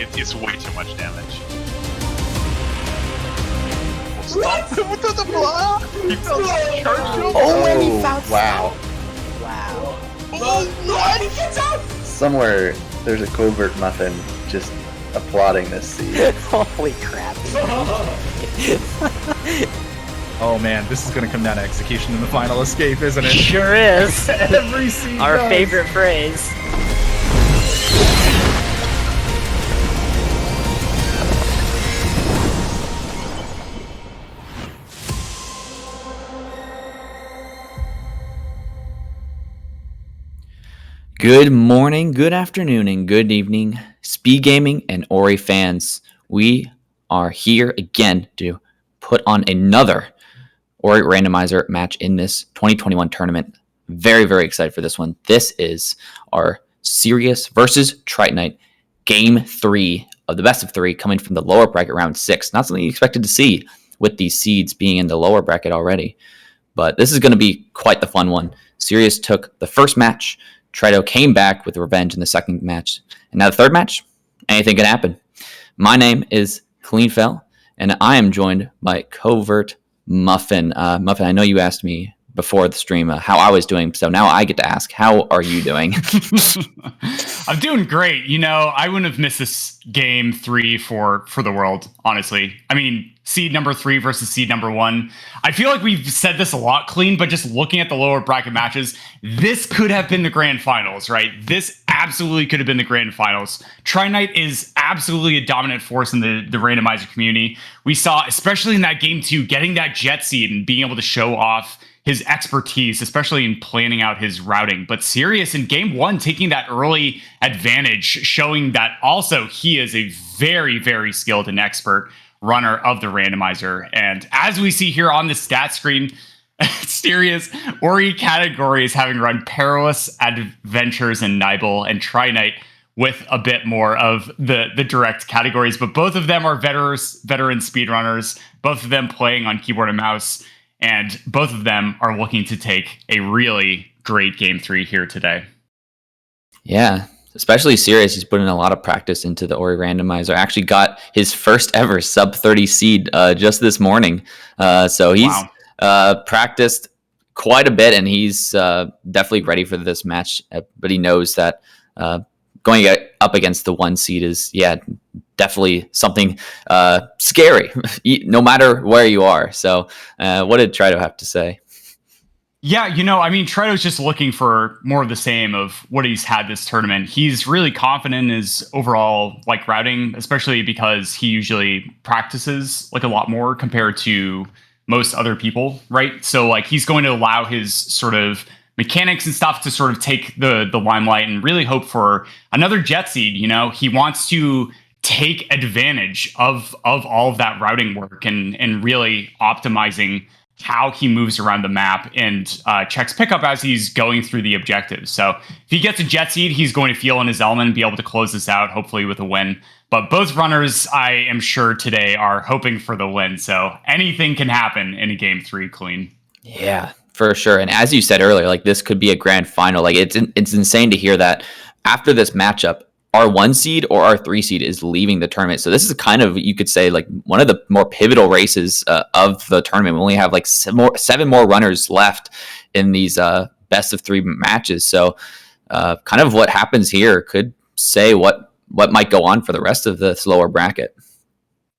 It's way too much damage. What? With the block? He felt charged up. And he found wow. Wow. Oh, what? He gets out! Somewhere there's a covert muffin just applauding this seed. Holy crap. Oh man, this is gonna come down to execution in the final escape, isn't it? Sure is. Every seed Our does. favorite phrase. Good morning, good afternoon, and good evening, SpeedGaming and Ori fans. We are here again to put on another Ori Randomizer match in this 2021 tournament. Very, very excited for this one. This is our Sirius versus Tritonite Game 3 of the best of 3 coming from the lower bracket round 6. Not something you expected to see with these seeds being in the lower bracket already. But this is going to be quite the fun one. Sirius took the first match. Trito came back with revenge in the second match. And now the third match, anything can happen. My name is Clean Fell, and I am joined by Covert Muffin. Muffin, I know you asked me before the stream how I was doing, so now I get to ask, how are you doing? I'm doing great. You know, I wouldn't have missed this game 3 for the world, honestly. I mean, seed number 3 versus seed number 1. I feel like we've said this a lot, Clean, but just looking at the lower bracket matches, this could have been the grand finals, right? This absolutely could have been the grand finals. Trinite is absolutely a dominant force in the randomizer community. We saw, especially in that game 2, getting that jet seed and being able to show off his expertise, especially in planning out his routing. But Sirius in game 1, taking that early advantage, showing that also he is a very, very skilled and expert runner of the randomizer. And as we see here on the stat screen, Sirius Ori categories having run Perilous Adventures in Nibel and Trinite with a bit more of the direct categories. But both of them are veteran speedrunners, both of them playing on keyboard and mouse. And both of them are looking to take a really great game 3 here today. Yeah, especially Sirius. He's putting a lot of practice into the Ori Randomizer. Actually got his first ever sub 30 seed just this morning. So he's practiced quite a bit, and he's definitely ready for this match. But he knows that going up against the 1 seed is, definitely something scary, no matter where you are. So what did Trito have to say? Yeah, you know, I mean, Trito's just looking for more of the same of what he's had this tournament. He's really confident in his overall routing, especially because he usually practices a lot more compared to most other people, right? So he's going to allow his sort of mechanics and stuff to sort of take the limelight and really hope for another jet seed. You know, he wants to take advantage of all of that routing work and really optimizing how he moves around the map and checks pickup as he's going through the objectives. So if he gets a jet seed, he's going to feel in his element and be able to close this out, hopefully with a win. But both runners, I am sure today, are hoping for the win. So anything can happen in a game 3, Clean. Yeah, for sure. And as you said earlier, this could be a grand final. It's insane to hear that after this matchup, our 1 seed or our 3 seed is leaving the tournament. So this is kind of, you could say, one of the more pivotal races of the tournament. We only have 7 more runners left in these best of 3 matches. So kind of what happens here could say what might go on for the rest of this lower bracket.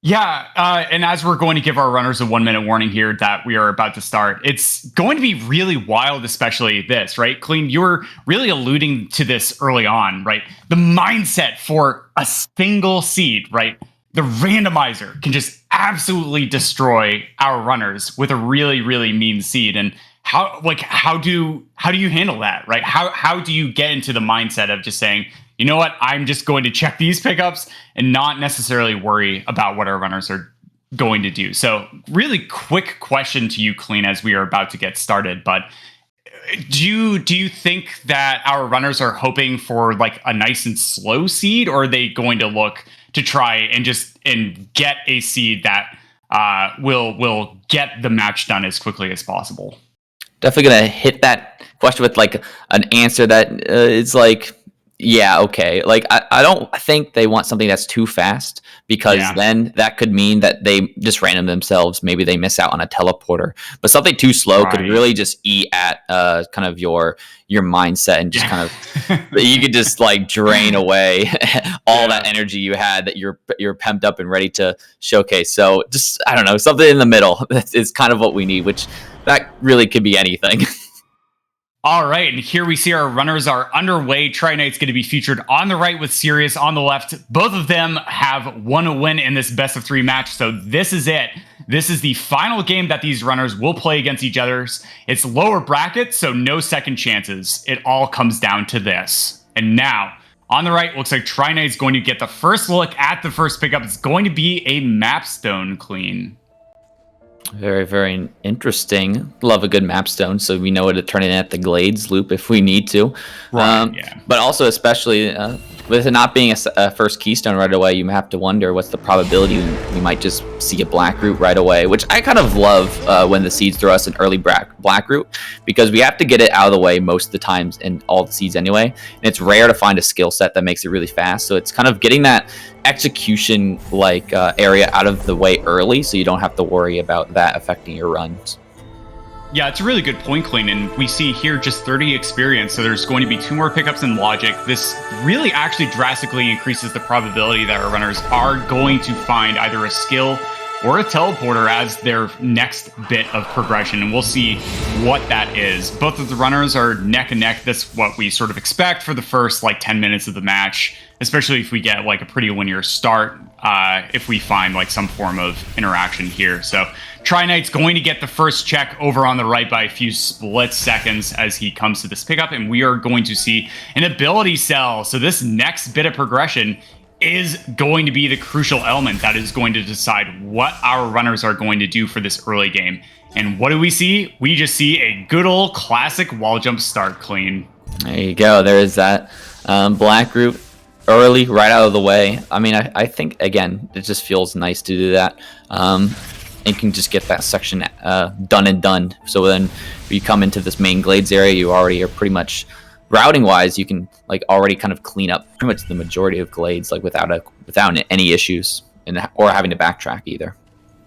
Yeah, and as we're going to give our runners a 1-minute warning here that we are about to start, it's going to be really wild, especially this, right? Clean, you were really alluding to this early on, right? The mindset for a single seed, right? The randomizer can just absolutely destroy our runners with a really, really mean seed. And how do you handle that, right? How do you get into the mindset of just saying, you know what, I'm just going to check these pickups and not necessarily worry about what our runners are going to do? So really quick question to you, Clean, as we are about to get started. But do you think that our runners are hoping for a nice and slow seed, or are they going to look to try and get a seed that will get the match done as quickly as possible? Definitely going to hit that question with an answer that is Yeah, okay. Like I don't think they want something that's too fast, because then that could mean that they just random themselves. Maybe they miss out on a teleporter. But something too slow could really just eat at kind of your mindset, and just kind of you could just like drain away all that energy you had that you're pumped up and ready to showcase. So just, I don't know, something in the middle is kind of what we need, which that really could be anything. All right, and here we see our runners are underway. Tri-Knight's going to be featured on the right with Sirius on the left. Both of them have won a win in this best of 3 match, so this is it. This is the final game that these runners will play against each other. It's lower bracket, so no second chances. It all comes down to this. And now, on the right, looks like Tri-Knight's going to get the first look at the first pickup. It's going to be a Mapstone clean. Very, very interesting. Love a good mapstone, so we know what to turn it at the Glades loop if we need to. Right, But also, especially with it not being a first keystone right away, you have to wonder what's the probability we might just see a black root right away, which I kind of love when the seeds throw us an early black root, because we have to get it out of the way most of the times in all the seeds anyway. And it's rare to find a skill set that makes it really fast. So it's kind of getting that execution area out of the way early, so you don't have to worry about that affecting your runs. Yeah, it's a really good point, Clean, and we see here just 30 experience, so there's going to be 2 more pickups in Logic. This really actually drastically increases the probability that our runners are going to find either a skill or a teleporter as their next bit of progression, and we'll see what that is. Both of the runners are neck and neck. That's what we sort of expect for the first 10 minutes of the match, especially if we get a pretty linear start, if we find some form of interaction here. So Tri-Knight's going to get the first check over on the right by a few split seconds as he comes to this pickup, and we are going to see an ability cell. So this next bit of progression is going to be the crucial element that is going to decide what our runners are going to do for this early game. And what do we see? We just see a good old classic wall jump start clean. There you go. There is that black root early, right out of the way. I mean, I think, again, it just feels nice to do that. And can just get that section done and done. So then when you come into this main Glades area, you already are pretty much, routing wise, you can already kind of clean up pretty much the majority of Glades without any issues or having to backtrack either.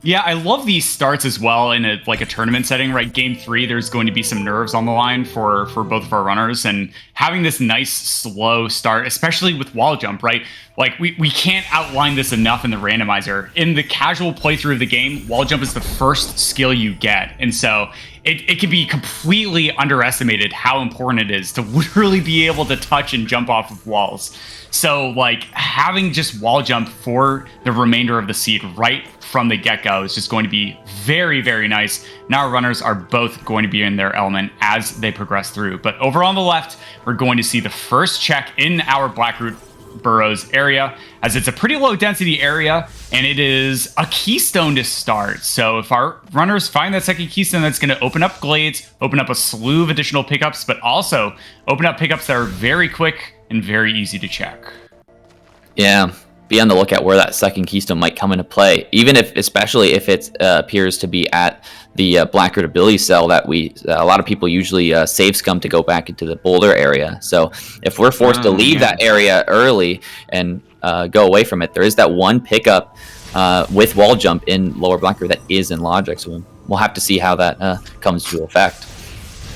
Yeah, I love these starts as well in a tournament setting, right? Game 3, there's going to be some nerves on the line for both of our runners, and having this nice slow start, especially with wall jump, right? We can't outline this enough in the randomizer. In the casual playthrough of the game, wall jump is the first skill you get, and so it can be completely underestimated how important it is to literally be able to touch and jump off of walls. So having just wall jump for the remainder of the seed right from the get-go is just going to be very, very nice. Now our runners are both going to be in their element as they progress through. But over on the left, we're going to see the first check in our Blackroot Burrows area, as it's a pretty low density area, and it is a keystone to start. So if our runners find that second keystone, that's going to open up Glades, open up a slew of additional pickups, but also open up pickups that are very quick and very easy to check. Yeah, be on the lookout where that second keystone might come into play, especially if it appears to be at the Blackroot ability cell that a lot of people usually save scum to go back into the boulder area. So if we're forced to leave that area early and go away from it, there is that one pickup with wall jump in lower Blackroot that is in Logic. So we'll have to see how that comes to effect.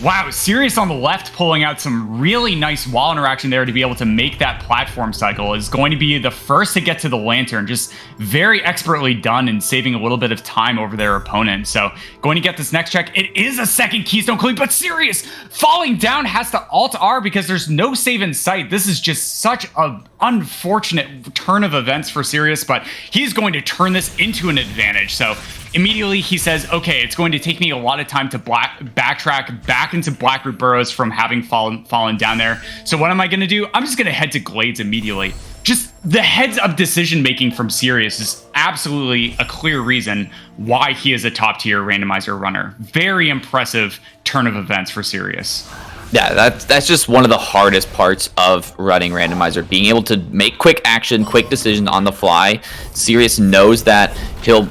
Wow, Sirius on the left pulling out some really nice wall interaction there to be able to make that platform cycle, is going to be the first to get to the lantern. Just very expertly done and saving a little bit of time over their opponent. So going to get this next check. It is a second keystone clean, but Sirius falling down has to alt R because there's no save in sight. This is just such an unfortunate turn of events for Sirius, but he's going to turn this into an advantage. So immediately he says, okay, it's going to take me a lot of time to backtrack back into Blackroot Burrows from having fallen down there. So what am I going to do? I'm just going to head to Glades immediately. Just the heads-up decision-making from Sirius is absolutely a clear reason why he is a top-tier randomizer runner. Very impressive turn of events for Sirius. Yeah, that's just one of the hardest parts of running randomizer, being able to make quick action, quick decisions on the fly. Sirius knows that he'll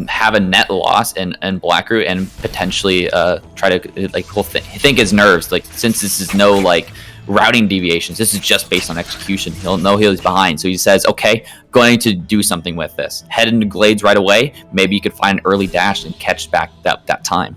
have a net loss in Blackroot and potentially try to he'll think his nerves, since this is no routing deviations. This is just based on execution. He'll know he's behind. So he says, okay, going to do something with this. Head into Glades right away. Maybe you could find an early dash and catch back that time.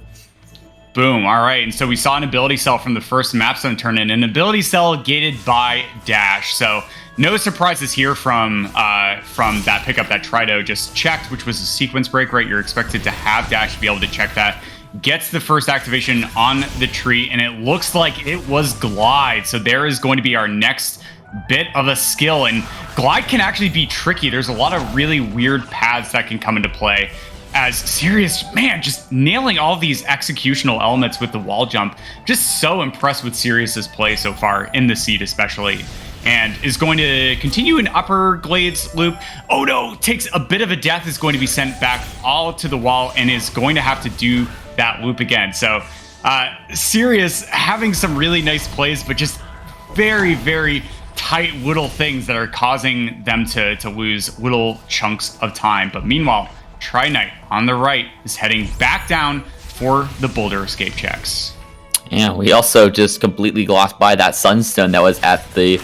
Boom. All right. And so we saw an ability cell from the first map zone turn in, an ability cell gated by dash. So no surprises here from that pickup that Trido just checked, which was a sequence break, right? You're expected to have dash to be able to check that. Gets the first activation on the tree, and it looks like it was Glide. So there is going to be our next bit of a skill, and Glide can actually be tricky. There's a lot of really weird paths that can come into play. As Sirius, man, just nailing all these executional elements with the wall jump. Just so impressed with Sirius's play so far in the seed especially. And is going to continue an upper Glades loop. Oh no, takes a bit of a death, is going to be sent back all to the wall and is going to have to do that loop again. So Sirius having some really nice plays, but just very, very tight little things that are causing them to lose little chunks of time. But meanwhile, Tri-Knight on the right is heading back down for the boulder escape checks. Yeah, we also just completely glossed by that sunstone that was at the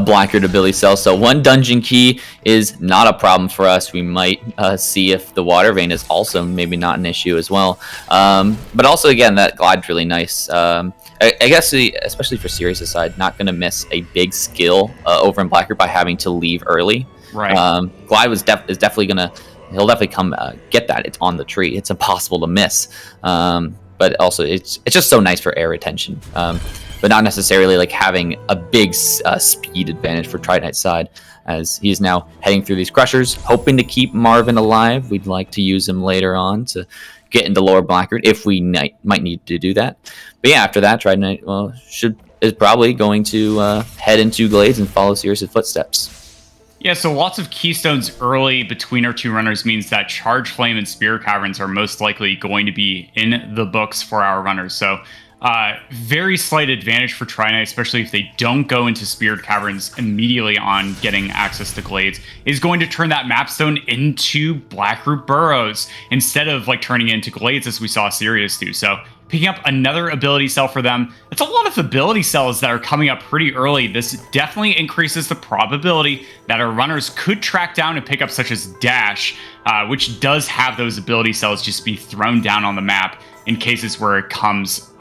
Blackguard ability cell. So one dungeon key is not a problem for us. We might see if the water vein is also maybe not an issue as well. But also, again, that glide's really nice. I guess, especially for Sirius' side, not going to miss a big skill over in Blackguard by having to leave early. Right. Glide is definitely going to... He'll definitely come get that. It's on the tree. It's impossible to miss. But also, it's just so nice for air retention. But not necessarily like having a big speed advantage for Tri-Knight's side, as he's now heading through these crushers, hoping to keep Marvin alive. We'd like to use him later on to get into lower Blackguard if we might need to do that. But yeah, after that, Tri-Knight is probably going to head into Glades and follow Sirius' footsteps. Yeah, so lots of keystones early between our two runners means that Charge Flame and Spear Caverns are most likely going to be in the books for our runners. So very slight advantage for Tri-Knight, especially if they don't go into Spear Caverns immediately on getting access to Glades, is going to turn that mapstone into Blackroot Burrows instead of like turning it into Glades as we saw Sirius do. So picking up another ability cell for them. It's a lot of ability cells that are coming up pretty early. This definitely increases the probability that our runners could track down and pick up such as Dash, which does have those ability cells just be thrown down on the map in cases where it comes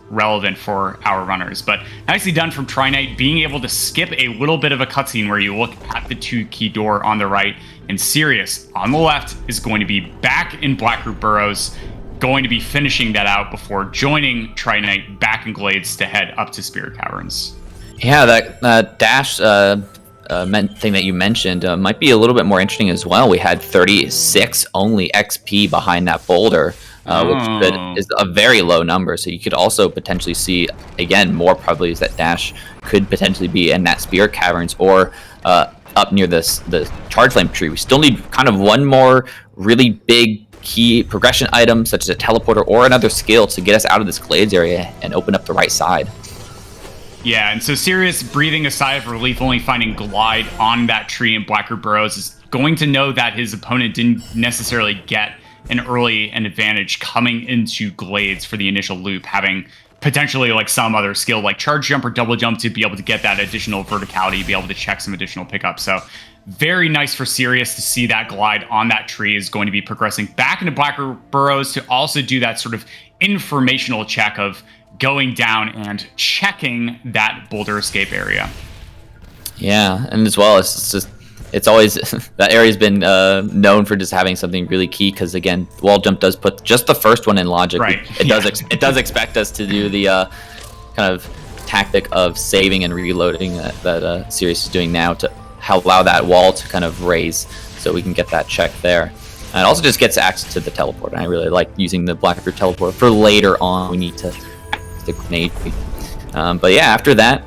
relevant for our runners. But nicely done from Tri-Knight, being able to skip a little bit of a cutscene where you look at the 2-key door on the right, and Sirius on the left is going to be back in Blackroot Burrows, going to be finishing that out before joining Tri-Knight back in Glades to head up to Spirit Caverns. Yeah, that dash thing that you mentioned might be a little bit more interesting as well. We had 36 only XP behind that boulder, which is a very low number. So you could also potentially see, again, more probabilities that dash could potentially be in that Spirit Caverns or up near the Charge Flame tree. We still need kind of one more really big key progression item, such as a teleporter or another skill, to get us out of this Glades area and open up the right side. Yeah, and so Sirius, breathing a sigh of relief, only finding Glide on that tree in Blackroot Burrows, is going to know that his opponent didn't necessarily get an advantage coming into Glades for the initial loop, having potentially like some other skill like charge jump or double jump to be able to get that additional verticality, be able to check some additional pickups. So very nice for Sirius to see that Glide on that tree is going to be progressing back into Blackroot Burrows to also do that sort of informational check of going down and checking that boulder escape area. Yeah, and as well, it's always that area's been known for just having something really key, because again, wall jump does put just the first one in logic. Right. It does expect us to do the kind of tactic of saving and reloading that Sirius is doing now to allow that wall to kind of raise so we can get that check there. And it also just gets access to the teleport. I really like using the Blackroot teleport for later on. We need to access the grenade. But yeah, after that,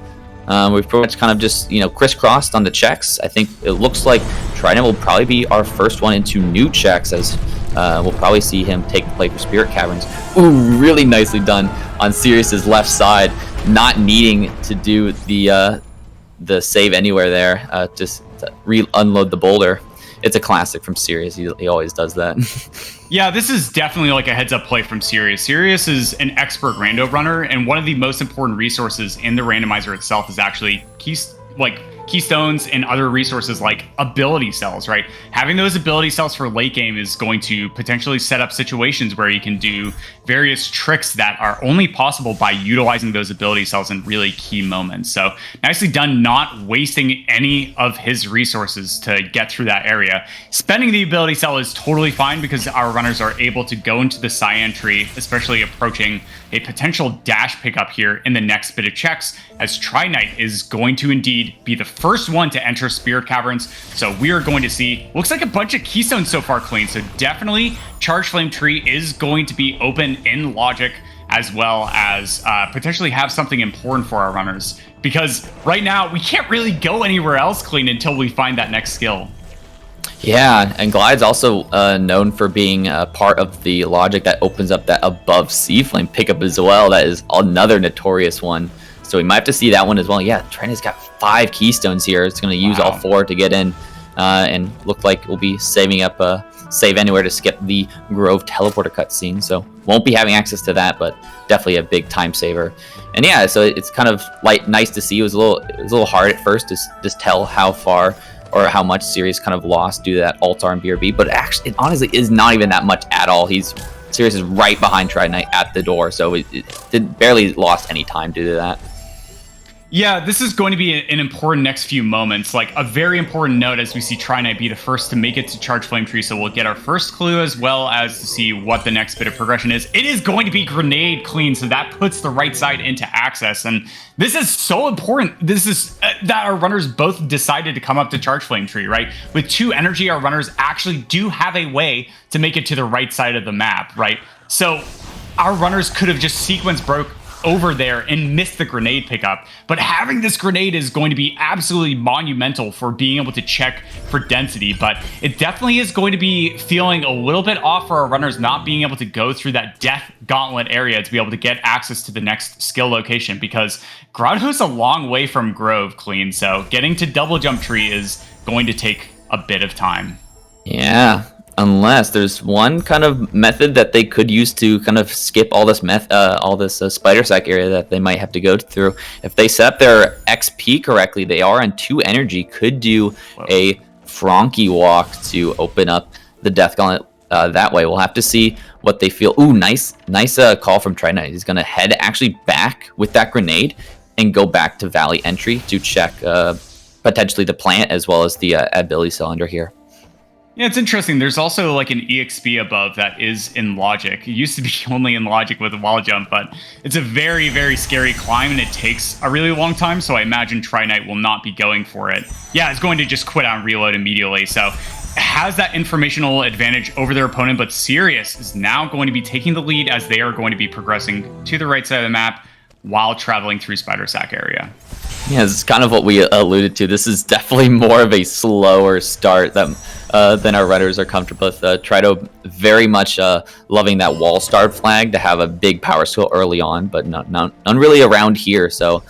we've pretty much kind of just, crisscrossed on the checks. I think it looks like Trident will probably be our first one into new checks, as we'll probably see him take the play for Spirit Caverns. Ooh, really nicely done on Sirius's left side, not needing to do the save anywhere there, just to unload the boulder. it's a classic from Sirius. He always does that. Yeah, this is definitely like a heads-up play from Sirius. Sirius is an expert rando runner, and one of the most important resources in the randomizer itself is actually keystones and other resources like ability cells, right? Having those ability cells for late game is going to potentially set up situations where you can do various tricks that are only possible by utilizing those ability cells in really key moments. So nicely done, not wasting any of his resources to get through that area. Spending the ability cell is totally fine because our runners are able to go into the cyan tree, especially approaching a potential dash pickup here in the next bit of checks, as Tri-Knight is going to indeed be the first one to enter Spirit Caverns. So we are going to see, looks like a bunch of keystones so far, Clean. So definitely Charge Flame Tree is going to be open in logic, as well as potentially have something important for our runners. Because right now we can't really go anywhere else, Clean, until we find that next skill. Yeah, and Glide's also known for being part of the logic that opens up that above Sea Flame pickup as well. That is another notorious one. So we might have to see that one as well. Yeah, Trina's got 5 keystones here. It's going to use all 4 to get in. And look like we'll be saving up Save Anywhere to skip the Grove teleporter cutscene. So won't be having access to that, but definitely a big time saver. And yeah, so it's kind of nice to see. It was a little hard at first to just tell how far or how much Sirius kind of lost due to that Altar and BRB, but actually, it honestly is not even that much at all. Sirius is right behind Tri-Knight at the door, so it barely lost any time due to that. Yeah, this is going to be an important next few moments. Like a very important note as we see Tri-Knight be the first to make it to Charge Flame Tree, so we'll get our first clue as well as to see what the next bit of progression is. It is going to be Grenade Clean, so that puts the right side into access. And this is so important. This is that our runners both decided to come up to Charge Flame Tree, right? With 2 energy, our runners actually do have a way to make it to the right side of the map, right? So our runners could have just sequence broke over there and missed the grenade pickup, but having this grenade is going to be absolutely monumental for being able to check for density. But it definitely is going to be feeling a little bit off for our runners not being able to go through that death gauntlet area to be able to get access to the next skill location, because Grotto's a long way from Grove, Clean, so getting to Double Jump Tree is going to take a bit of time. Yeah, unless there's one kind of method that they could use to kind of skip all this spider sack area that they might have to go through. If they set up their XP correctly, they are on 2 energy, could do a Frankie walk to open up the Death Gauntlet that way. We'll have to see what they feel. Ooh, nice call from Tri-Knight. He's going to head actually back with that grenade and go back to Valley Entry to check potentially the plant as well as the ability cylinder here. Yeah, it's interesting. There's also like an EXP above that is in logic. It used to be only in logic with a wall jump, but it's a very, very scary climb and it takes a really long time. So I imagine Tri-Knight will not be going for it. Yeah, it's going to just quit out and reload immediately. So has that informational advantage over their opponent, but Sirius is now going to be taking the lead as they are going to be progressing to the right side of the map while traveling through Spider Sack area. Yeah, this is kind of what we alluded to. This is definitely more of a slower start than our runners are comfortable with. Trito very much loving that wall start flag to have a big power skill early on, but none really around here. So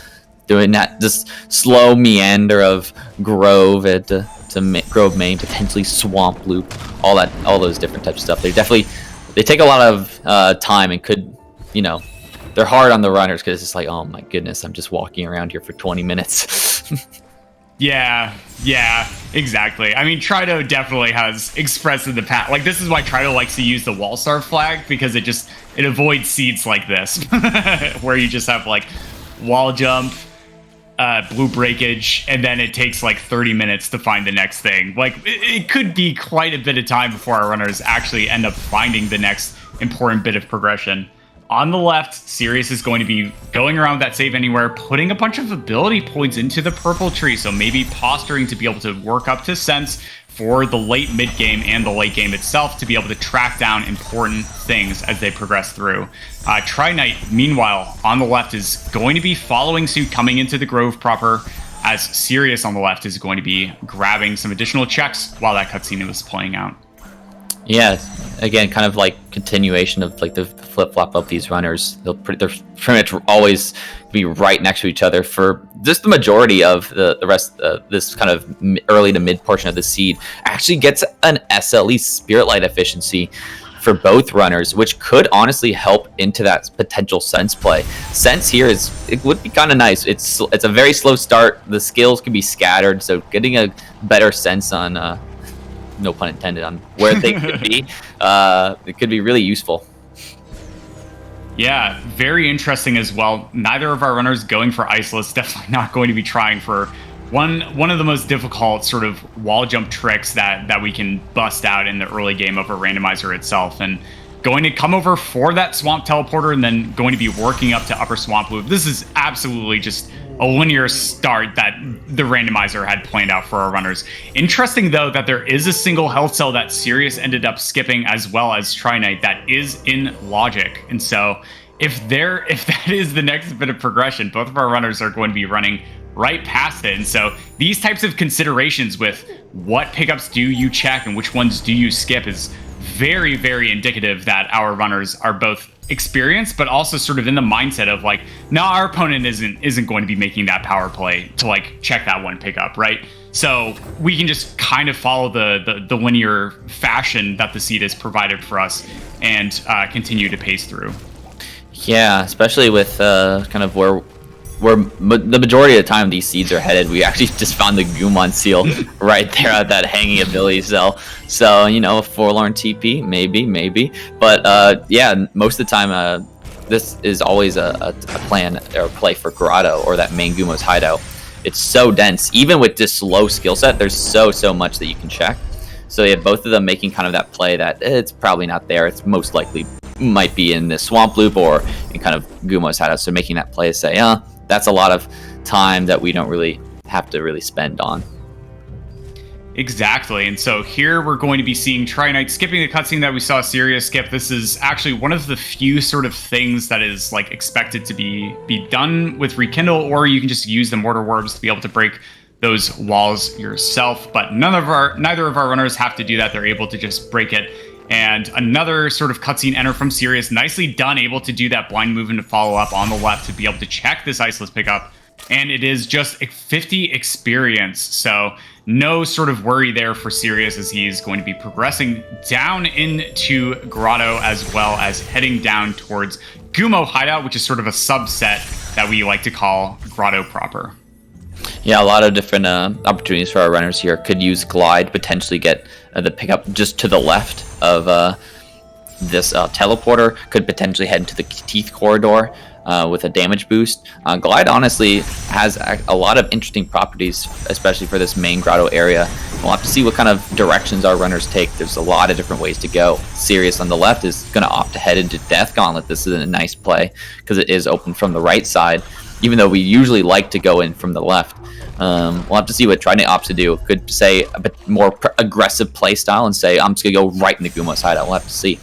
doing that, this slow meander of Grove to Grove Main, potentially Swamp Loop, all those different types of stuff. They take a lot of time and could, they're hard on the runners because it's like, oh my goodness, I'm just walking around here for 20 minutes. Yeah, exactly. I mean, Trito definitely has expressed in the past. Like, this is why Trito likes to use the wall star flag, because it avoids seeds like this, where you just have like wall jump, blue breakage, and then it takes like 30 minutes to find the next thing. Like, it could be quite a bit of time before our runners actually end up finding the next important bit of progression. On the left, Sirius is going to be going around that Save Anywhere, putting a bunch of ability points into the purple tree, so maybe posturing to be able to work up to Sense for the late mid-game and the late game itself to be able to track down important things as they progress through. Tri-Knight, meanwhile, on the left is going to be following suit coming into the Grove proper, as Sirius on the left is going to be grabbing some additional checks while that cutscene was playing out. Yeah, again, kind of like continuation of like the flip flop of these runners. They're pretty much always be right next to each other for just the majority of the rest. This kind of early to mid portion of the seed actually gets an SLE Spirit Light efficiency for both runners, which could honestly help into that potential sense play. Sense here it would be kind of nice. It's a very slow start. The skills can be scattered, so getting a better sense on no pun intended on where they could be, it could be really useful. Yeah, very interesting as well. Neither of our runners going for Iceless. Definitely not going to be trying for one of the most difficult sort of wall jump tricks that we can bust out in the early game of a randomizer itself, and going to come over for that swamp teleporter and then going to be working up to upper swamp loop. This is absolutely just a linear start that the randomizer had planned out for our runners. Interesting though that there is a single health cell that Sirius ended up skipping, as well as Trinite, that is in logic. And so if that is the next bit of progression, both of our runners are going to be running right past it. And so these types of considerations with what pickups do you check and which ones do you skip is very, very indicative that our runners are both experienced, but also sort of in the mindset of like, no, our opponent isn't going to be making that power play to like check that one pickup, right? So we can just kind of follow the linear fashion that the seed has provided for us and continue to pace through. Yeah, especially with kind of where the majority of the time these seeds are headed. We actually just found the Gumon seal right there at that hanging ability cell. So, a forlorn TP, maybe. But yeah, most of the time, this is always a plan or a play for Grotto or that main Gumo's hideout. It's so dense. Even with this low skill set, there's so much that you can check. So yeah, both of them making kind of that play that it's probably not there. It's most likely might be in the swamp loop or in kind of Gumo's hideout. So making that play, say, that's a lot of time that we don't really have to really spend on. Exactly. And so here we're going to be seeing Trinite skipping the cutscene that we saw Sirius skip. This is actually one of the few sort of things that is like expected to be done with Rekindle, or you can just use the Mortar Warbs to be able to break those walls yourself. But neither of our runners have to do that. They're able to just break it. And another sort of cutscene enter from Sirius. Nicely done, able to do that blind movement to follow up on the left to be able to check this Iceless pickup. And it is just a 50 experience. So no sort of worry there for Sirius as he's going to be progressing down into Grotto, as well as heading down towards Gumo Hideout, which is sort of a subset that we like to call Grotto proper. Yeah, a lot of different opportunities for our runners here. Could use Glide, potentially get the pickup just to the left of this teleporter. Could potentially head into the Teeth Corridor with a damage boost. Glide honestly has a lot of interesting properties, especially for this main Grotto area. We'll have to see what kind of directions our runners take. There's a lot of different ways to go. Sirius on the left is going to opt to head into Death Gauntlet. This is a nice play because it is open from the right side, even though we usually like to go in from the left. We'll have to see what Trident opts to do. Could say a bit more aggressive play style and say, I'm just going to go right in the Gumo's hideout. We'll have to see.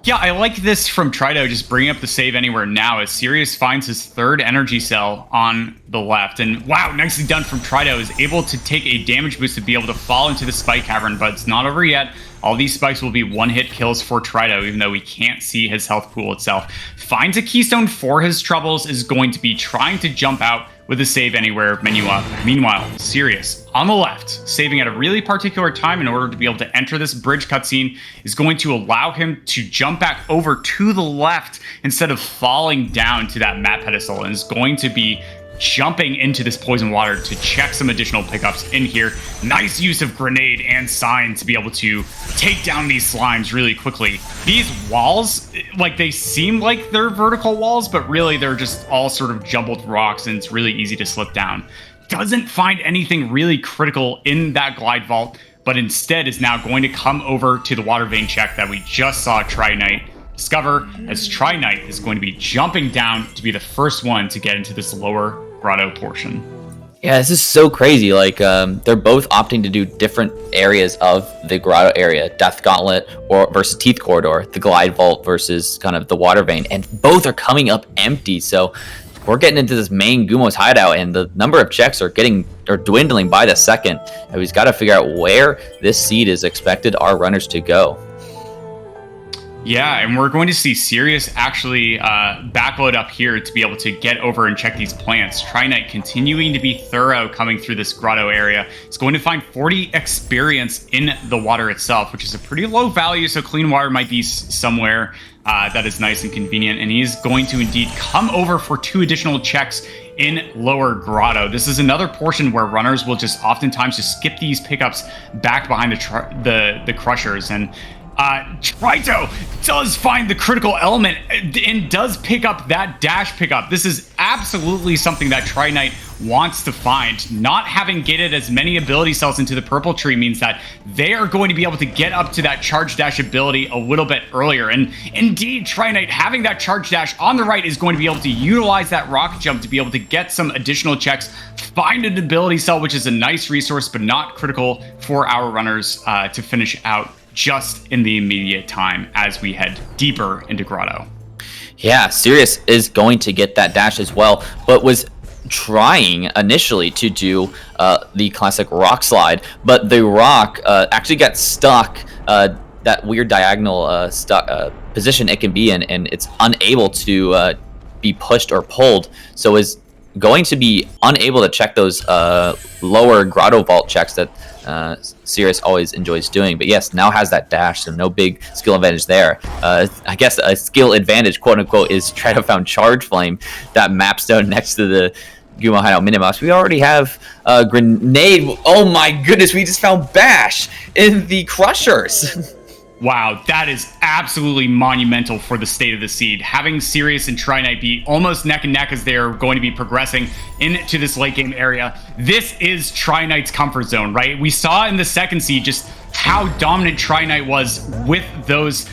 Yeah, I like this from Trido, just bringing up the save anywhere now as Sirius finds his third energy cell on the left. And wow, nicely done from Trido, is able to take a damage boost to be able to fall into the Spike Cavern, but it's not over yet. All these spikes will be one-hit kills for Trido, even though we can't see his health pool itself. Finds a keystone for his troubles, is going to be trying to jump out with a save anywhere menu up. Meanwhile, Sirius on the left, saving at a really particular time in order to be able to enter this bridge cutscene, is going to allow him to jump back over to the left instead of falling down to that map pedestal, and is going to be jumping into this poison water to check some additional pickups in here. Nice use of grenade and sign to be able to take down these slimes really quickly. These walls, like, they seem like they're vertical walls, but really they're just all sort of jumbled rocks, and it's really easy to slip down. Doesn't find anything really critical in that glide vault, but instead is now going to come over to the water vein check that we just saw Trinite discover, as Trinite is going to be jumping down to be the first one to get into this lower Grotto portion. Yeah, this is so crazy. Like, they're both opting to do different areas of the Grotto area. Death Gauntlet versus Teeth Corridor, the Glide Vault versus kind of the Water Vein, and both are coming up empty. So we're getting into this main Gumo's hideout, and the number of checks are dwindling by the second. And we've got to figure out where this seed is expected our runners to go. Yeah, and we're going to see Sirius actually backload up here to be able to get over and check these plants. Tri-Knight continuing to be thorough coming through this grotto area. He's going to find 40 experience in the water itself, which is a pretty low value, so clean water might be somewhere that is nice and convenient. And he's going to indeed come over for 2 additional checks in lower grotto. This is another portion where runners will just oftentimes just skip these pickups back behind the crushers. And Trito does find the critical element and does pick up that dash pickup. This is absolutely something that Tri-Knight wants to find. Not having gated as many ability cells into the purple tree means that they are going to be able to get up to that charge dash ability a little bit earlier. And indeed, Tri-Knight having that charge dash on the right is going to be able to utilize that rock jump to be able to get some additional checks, find an ability cell, which is a nice resource, but not critical for our runners to finish out just in the immediate time as we head deeper into grotto. Yeah, Sirius is going to get that dash as well, but was trying initially to do the classic rock slide, but the rock actually got stuck, that weird diagonal position it can be in, and it's unable to be pushed or pulled, so is going to be unable to check those lower grotto vault checks that Sirius always enjoys doing. But yes, now has that dash, so no big skill advantage there. I guess a skill advantage, quote unquote, is try to found Charge Flame, that map stone next to the Gumo Hideout Miniboss. We already have a grenade. Oh my goodness, we just found Bash in the Crushers. Wow, that is absolutely monumental for the state of the seed. Having Sirius and Tri-Knight be almost neck and neck as they're going to be progressing into this late game area. This is Tri-Knight's comfort zone, right? We saw in the second seed just how dominant Tri-Knight was with those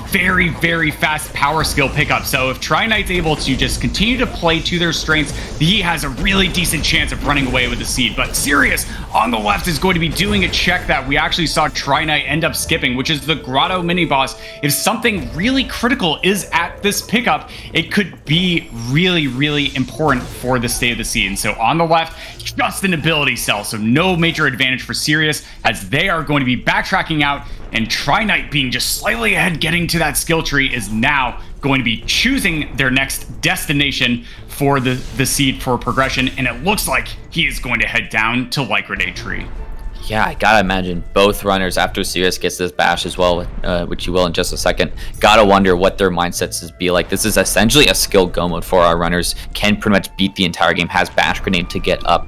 very, very fast power skill pickups. So if Tri-Knight's able to just continue to play to their strengths, he has a really decent chance of running away with the seed. But Sirius on the left is going to be doing a check that we actually saw Tri-Knight end up skipping, which is the Grotto mini boss. If something really critical is at this pickup, it could be really, really important for the state of the seed. And so on the left, just an ability cell, so no major advantage for Sirius as they are going to be backtracking out, and Tri-Knight being just slightly ahead getting to that skill tree is now going to be choosing their next destination for the seed for progression, and it looks like he is going to head down to Light Grenade Tree. Yeah, I gotta imagine both runners, after Sirius gets this bash as well, which you will in just a second, gotta wonder what their mindsets is be like. This is essentially a skill go mode for our runners. Can pretty much beat the entire game, has bash grenade to get up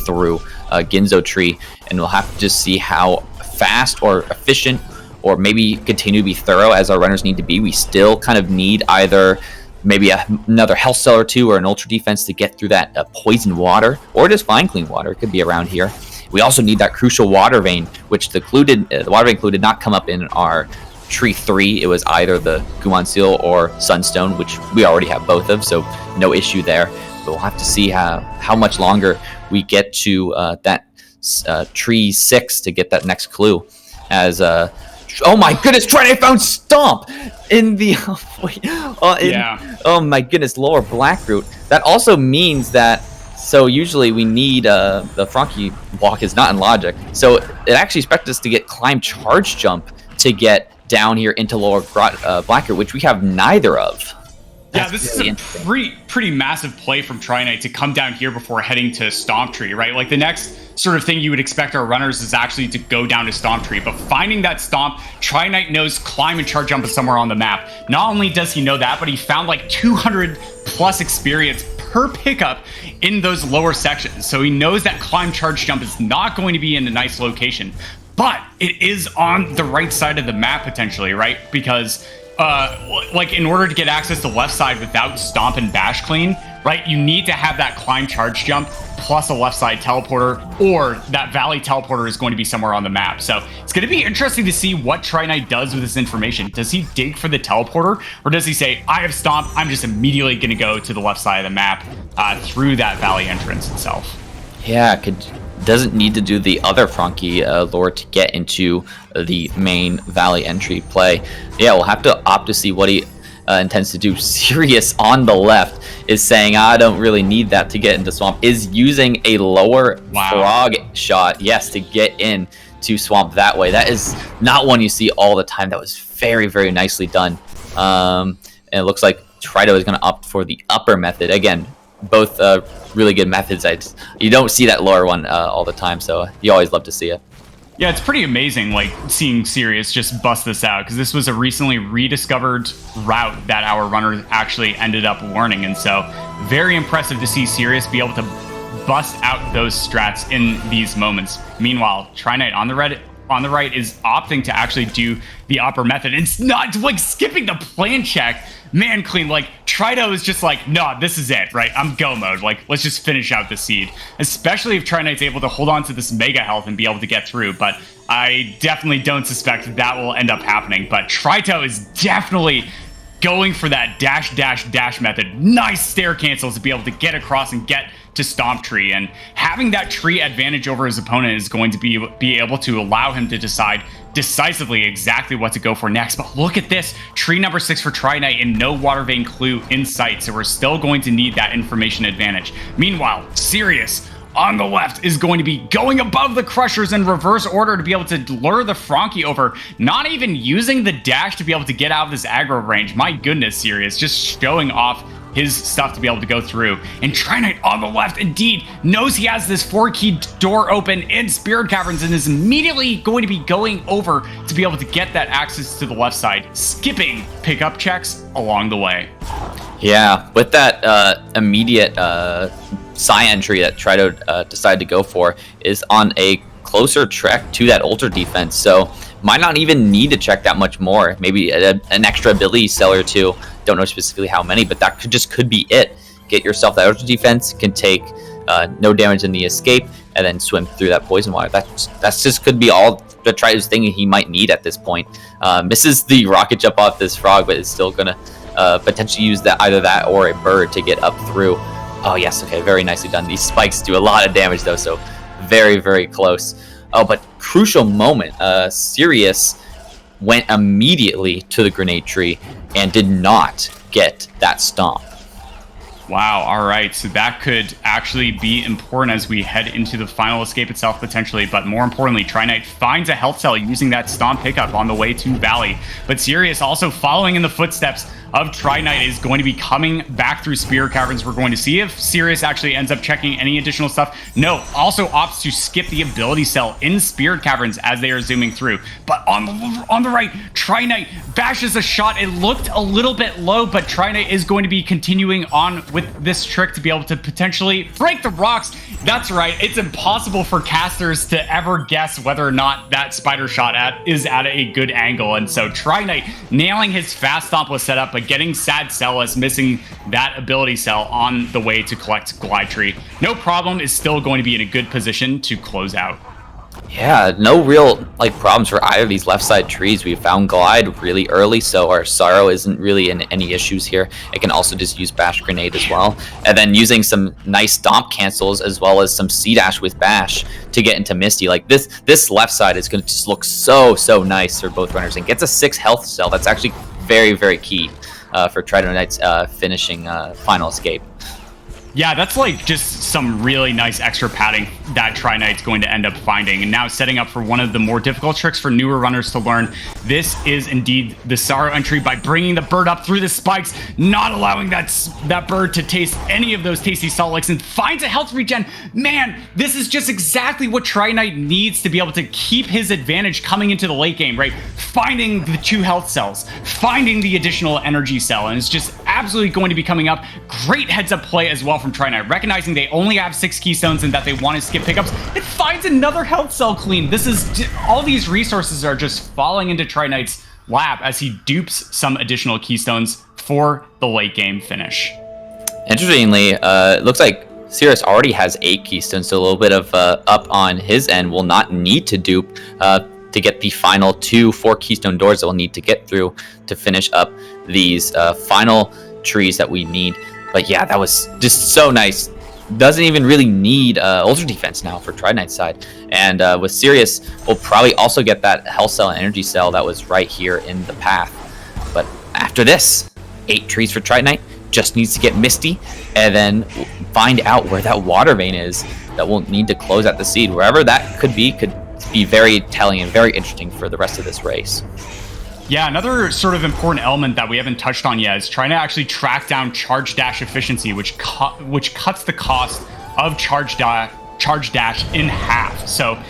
through Ginzo tree, and we'll have to just see how fast or efficient, or maybe continue to be thorough as our runners need to be. We still kind of need either maybe another health cell or two or an ultra defense to get through that poison water, or just find clean water. It could be around here. We also need that crucial water vein, which the water vein clue did not come up in our tree 3. It was either the Guman Seal or Sunstone, which we already have both of, so no issue there. But we'll have to see how much longer we get to that tree 6 to get that next clue. As oh my goodness, Tri-Knight found Stomp in the oh my goodness, lower Blackroot. That also means that, so usually we need the Frankie walk is not in logic, so it actually expects us to get climb charge jump to get down here into lower Blackroot, which we have neither of. Yeah, this is a pretty massive play from Tri-Knight to come down here before heading to Stomp Tree, right? Like the next sort of thing you would expect our runners is actually to go down to Stomp Tree, but finding that Stomp, Tri-Knight knows climb and charge jump is somewhere on the map. Not only does he know that, but he found like 200 plus experience per pickup in those lower sections. So he knows that climb charge jump is not going to be in a nice location, but it is on the right side of the map potentially, right? Because like in order to get access to left side without Stomp and Bash clean, right, you need to have that climb charge jump plus a left side teleporter, or that valley teleporter is going to be somewhere on the map. So it's going to be interesting to see what Tri-Knight does with this information. Does he dig for the teleporter, or does he say, I have Stomp, I'm just immediately going to go to the left side of the map through that valley entrance itself? Yeah, Doesn't need to do the other Frankie lore to get into the main valley entry play. Yeah, we'll have to opt to see what he intends to do. Sirius on the left is saying, I don't really need that to get into Swamp, is using a lower frog shot, yes, to get in to Swamp that way. That is not one you see all the time. That was very, very nicely done. And it looks like Trito is going to opt for the upper method. Again, both really good methods. You don't see that lower one all the time, so you always love to see it. Yeah, it's pretty amazing, like, seeing Sirius just bust this out, because this was a recently rediscovered route that our runner actually ended up learning, and so very impressive to see Sirius be able to bust out those strats in these moments. Meanwhile, Tri-Knight on the right is opting to actually do the upper method. It's not, like, skipping the plan check. Man, clean, like, Trito is just like, no, this is it, right? I'm go mode. Like, let's just finish out the seed. Especially if Tri-Knight's able to hold on to this mega health and be able to get through. But I definitely don't suspect that will end up happening. But Trito is definitely going for that dash method. Nice stair cancels to be able to get across and get to Stomp Tree. And having that tree advantage over his opponent is going to be able to allow him to decide decisively exactly what to go for next. But look at this, tree number 6 for Tri-Knight and no water vein clue in sight, so we're still going to need that information advantage. Meanwhile, Sirius on the left is going to be going above the Crushers in reverse order to be able to lure the Frankie over, not even using the dash to be able to get out of this aggro range. My goodness, Sirius, just showing off his stuff to be able to go through. And Tri-Knight on the left, indeed, knows he has this 4-key door open in Spirit Caverns and is immediately going to be going over to be able to get that access to the left side, skipping pickup checks along the way. Yeah, with that immediate Psy entry that Trito decided to go for is on a closer trek to that Ultra defense, so might not even need to check that much more. Maybe an extra ability cell or two. Don't know specifically how many, but that could be it. Get yourself that Ultra defense, can take no damage in the escape, and then swim through that poison water. That's just could be all that Trito's thinking he might need at this point. Misses the rocket jump off this frog, but is still gonna potentially use that, either that or a bird, to get up through. Oh yes, okay, very nicely done. These spikes do a lot of damage though, so very, very close. Oh, but crucial moment, Sirius went immediately to the grenade tree and did not get that stomp. Wow, all right, so that could actually be important as we head into the final escape itself, potentially, but more importantly, Tri-Knight finds a health cell using that stomp pickup on the way to Valley, but Sirius also following in the footsteps of Tri-Knight is going to be coming back through Spirit Caverns. We're going to see if Sirius actually ends up checking any additional stuff. No, also opts to skip the ability cell in Spirit Caverns as they are zooming through. But on the right, Tri-Knight bashes a shot. It looked a little bit low, but Tri-Knight is going to be continuing on with this trick to be able to potentially break the rocks. That's right, it's impossible for casters to ever guess whether or not that spider shot is at a good angle. And so Tri-Knight nailing his fast stomp was set up, but getting Sad Cellus, missing that ability cell on the way to collect Glide Tree. No problem, is still going to be in a good position to close out. Yeah, no real problems for either of these left side trees. We found Glide really early, so our Sorrow isn't really in any issues here. It can also just use Bash Grenade as well. And then using some nice stomp cancels as well as some C-Dash with Bash to get into Misty. Like this left side is going to just look so nice for both runners, and gets a 6 health cell. That's actually very, very key for Trito Knight's finishing final escape. Yeah, that's like just some really nice extra padding that Tri-Knight's going to end up finding. And now setting up for one of the more difficult tricks for newer runners to learn. This is indeed the Sorrow entry by bringing the bird up through the spikes, not allowing that bird to taste any of those tasty salt licks, and finds a health regen. Man, this is just exactly what Tri-Knight needs to be able to keep his advantage coming into the late game, right? Finding the 2 health cells, finding the additional energy cell, and it's just absolutely going to be coming up. Great heads up play as well from Tri-Knight, recognizing they only have 6 keystones and that they want to skip pickups. It finds another health cell clean. This is all these resources are just falling into Tri-Knight's lap as he dupes some additional keystones for the late game finish. Interestingly, it looks like Sirius already has 8 keystones, so a little bit of up on his end. Will not need to dupe to get the final 2 4 keystone doors that we'll need to get through to finish up these final trees that we need. But yeah, that was just so nice. Doesn't even really need Ultra Defense now for Tri-Knight's side. And with Sirius, we'll probably also get that health cell and energy cell that was right here in the path. But after this, 8 trees for Tri-Knight, just needs to get Misty and then find out where that water vein is that will need to close at the seed. Wherever that could be very telling and very interesting for the rest of this race. Yeah, another sort of important element that we haven't touched on yet is trying to actually track down charge dash efficiency, which cuts the cost of charge dash in half. So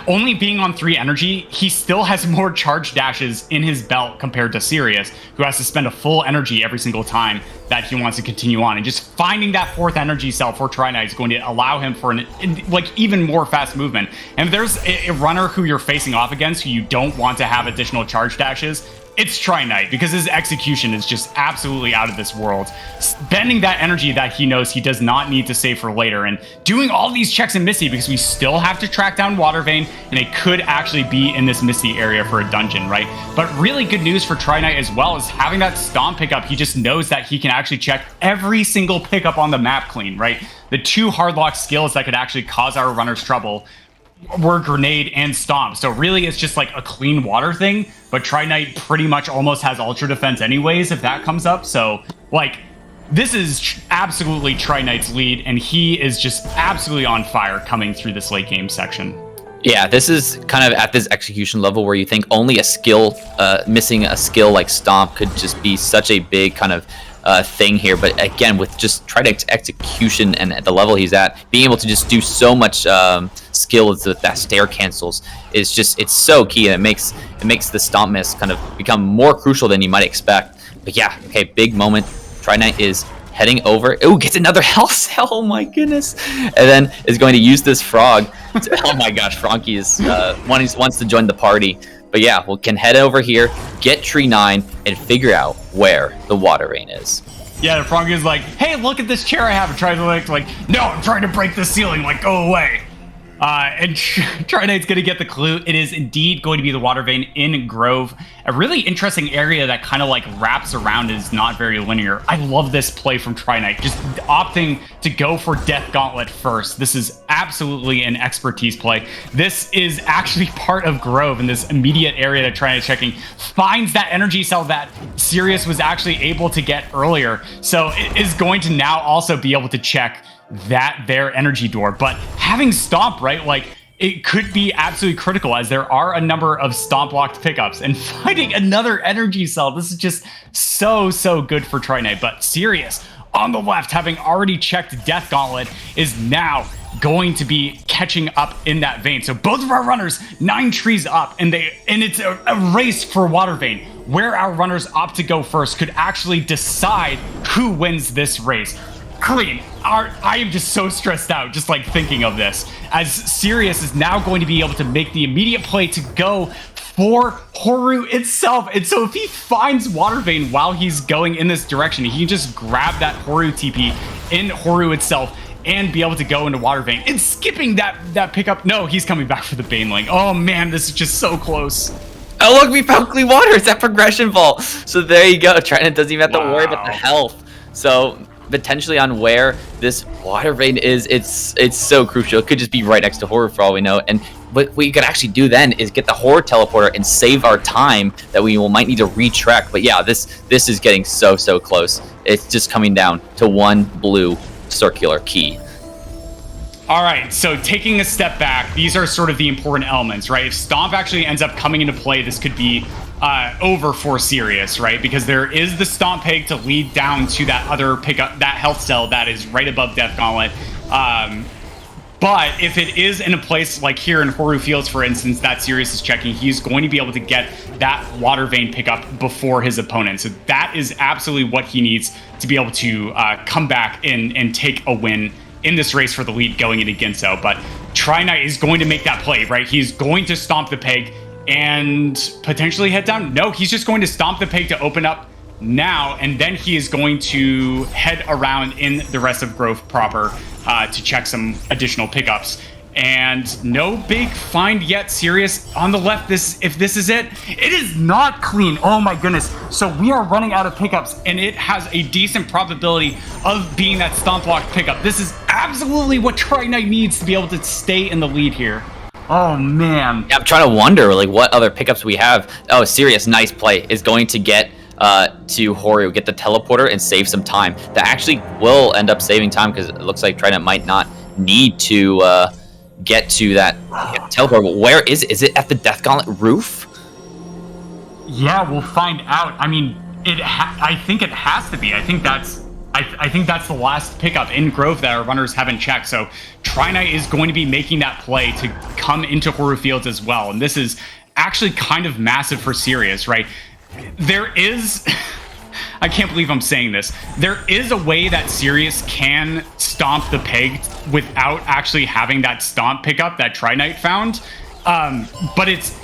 only being on 3 energy, he still has more charge dashes in his belt compared to Sirius, who has to spend a full energy every single time that he wants to continue on. And just finding that 4th energy cell for Tri-Knight is going to allow him for even more fast movement. And if there's a runner who you're facing off against who you don't want to have additional charge dashes, it's Tri-Knight, because his execution is just absolutely out of this world. Spending that energy that he knows he does not need to save for later, and doing all these checks in Misty, because we still have to track down Water Vein, and it could actually be in this Misty area for a dungeon, right? But really good news for Tri-Knight as well is having that Stomp pickup. He just knows that he can actually check every single pickup on the map clean, right? The 2 hardlock skills that could actually cause our runners trouble were Grenade and Stomp. So really it's just like a clean water thing, but Tri-Knight pretty much almost has Ultra Defense anyways if that comes up. So like this is absolutely Tri-Knight's lead, and he is just absolutely on fire coming through this late game section. Yeah, this is kind of at this execution level where you think only a skill, missing a skill like Stomp could just be such a big kind of thing here. But again, with just Tri-Knight's execution and at the level he's at, being able to just do so much skill with that stair cancels is just, it's so key, and it makes the Stomp miss kind of become more crucial than you might expect. But yeah, okay, big moment. Tri-Knight is heading over. Oh, gets another health cell. Oh my goodness. And then is going to use this frog. Oh my gosh, Frankie is wants to join the party. But yeah, we can head over here, get Tree 9, and figure out where the water vein is. Yeah, the Frankie is like, hey, look at this chair I have. And tries to like, no, I'm trying to break the ceiling. Like, go away. And Tri-Knight's going to get the clue. It is indeed going to be the water vein in Grove. A really interesting area that kind of like wraps around, is not very linear. I love this play from Tri-Knight, just opting to go for Death Gauntlet first. This is absolutely an expertise play. This is actually part of Grove in this immediate area that Tri-Knight checking. Finds that energy cell that Sirius was actually able to get earlier. So it is going to now also be able to check that their energy door. But having Stomp, right, like it could be absolutely critical, as there are a number of Stomp locked pickups, and finding another energy cell, this is just so good for Tri-Knight. But Sirius on the left, having already checked Death Gauntlet, is now going to be catching up in that vein. So both of our runners 9 trees up, and it's a race for water vein. Where our runners opt to go first could actually decide who wins this race. Clean. I am just so stressed out just like thinking of this, as Sirius is now going to be able to make the immediate play to go for Horu itself. And so if he finds water vein while he's going in this direction, he can just grab that Horu TP in Horu itself and be able to go into water vein. And skipping that pickup. No, he's coming back for the Baneling. Oh man, this is just so close. Oh look, we found clean water. It's that progression vault. So there you go. Tri-Knight doesn't even have to worry about the health. So potentially on where this water vein is, it's so crucial. It could just be right next to Horror for all we know. And what we could actually do then is get the Horror teleporter and save our time that we might need to retrack. But yeah, this is getting so close. It's just coming down to one blue circular key. All right, so taking a step back, these are sort of the important elements, right? If Stomp actually ends up coming into play, this could be over for Sirius, right? Because there is the Stomp peg to lead down to that other pickup, that health cell that is right above Death Gauntlet. But if it is in a place like here in Horu Fields, for instance, that Sirius is checking, he's going to be able to get that water vein pickup before his opponent. So that is absolutely what he needs to be able to come back and take a win in this race for the lead going into Ginso. But Tri-Knight is going to make that play, right? He's going to stomp the peg and potentially head down. No, he's just going to stomp the peg to open up now, and then he is going to head around in the rest of Grove proper to check some additional pickups. And no big find yet. Sirius on the left. If this is it, it is not clean. Oh my goodness. So we are running out of pickups, and it has a decent probability of being that stomp lock pickup. This is absolutely what Tri-Knight needs to be able to stay in the lead here. Oh man. Yeah, I'm trying to wonder like what other pickups we have. Oh, Sirius, nice play, is going to get to Horu, get the teleporter, and save some time. That actually will end up saving time because it looks like Trident might not need to get to that teleport. But where is it? Is it at the Death Gauntlet roof? Yeah, we'll find out. I mean, I think it has to be. I think that's the last pickup in Grove that our runners haven't checked. So Trinite is going to be making that play to come into Horu Fields as well. And this is actually kind of massive for Sirius, right? There is... I can't believe I'm saying this. There is a way that Sirius can stomp the peg without actually having that stomp pickup that Trinite found. But it's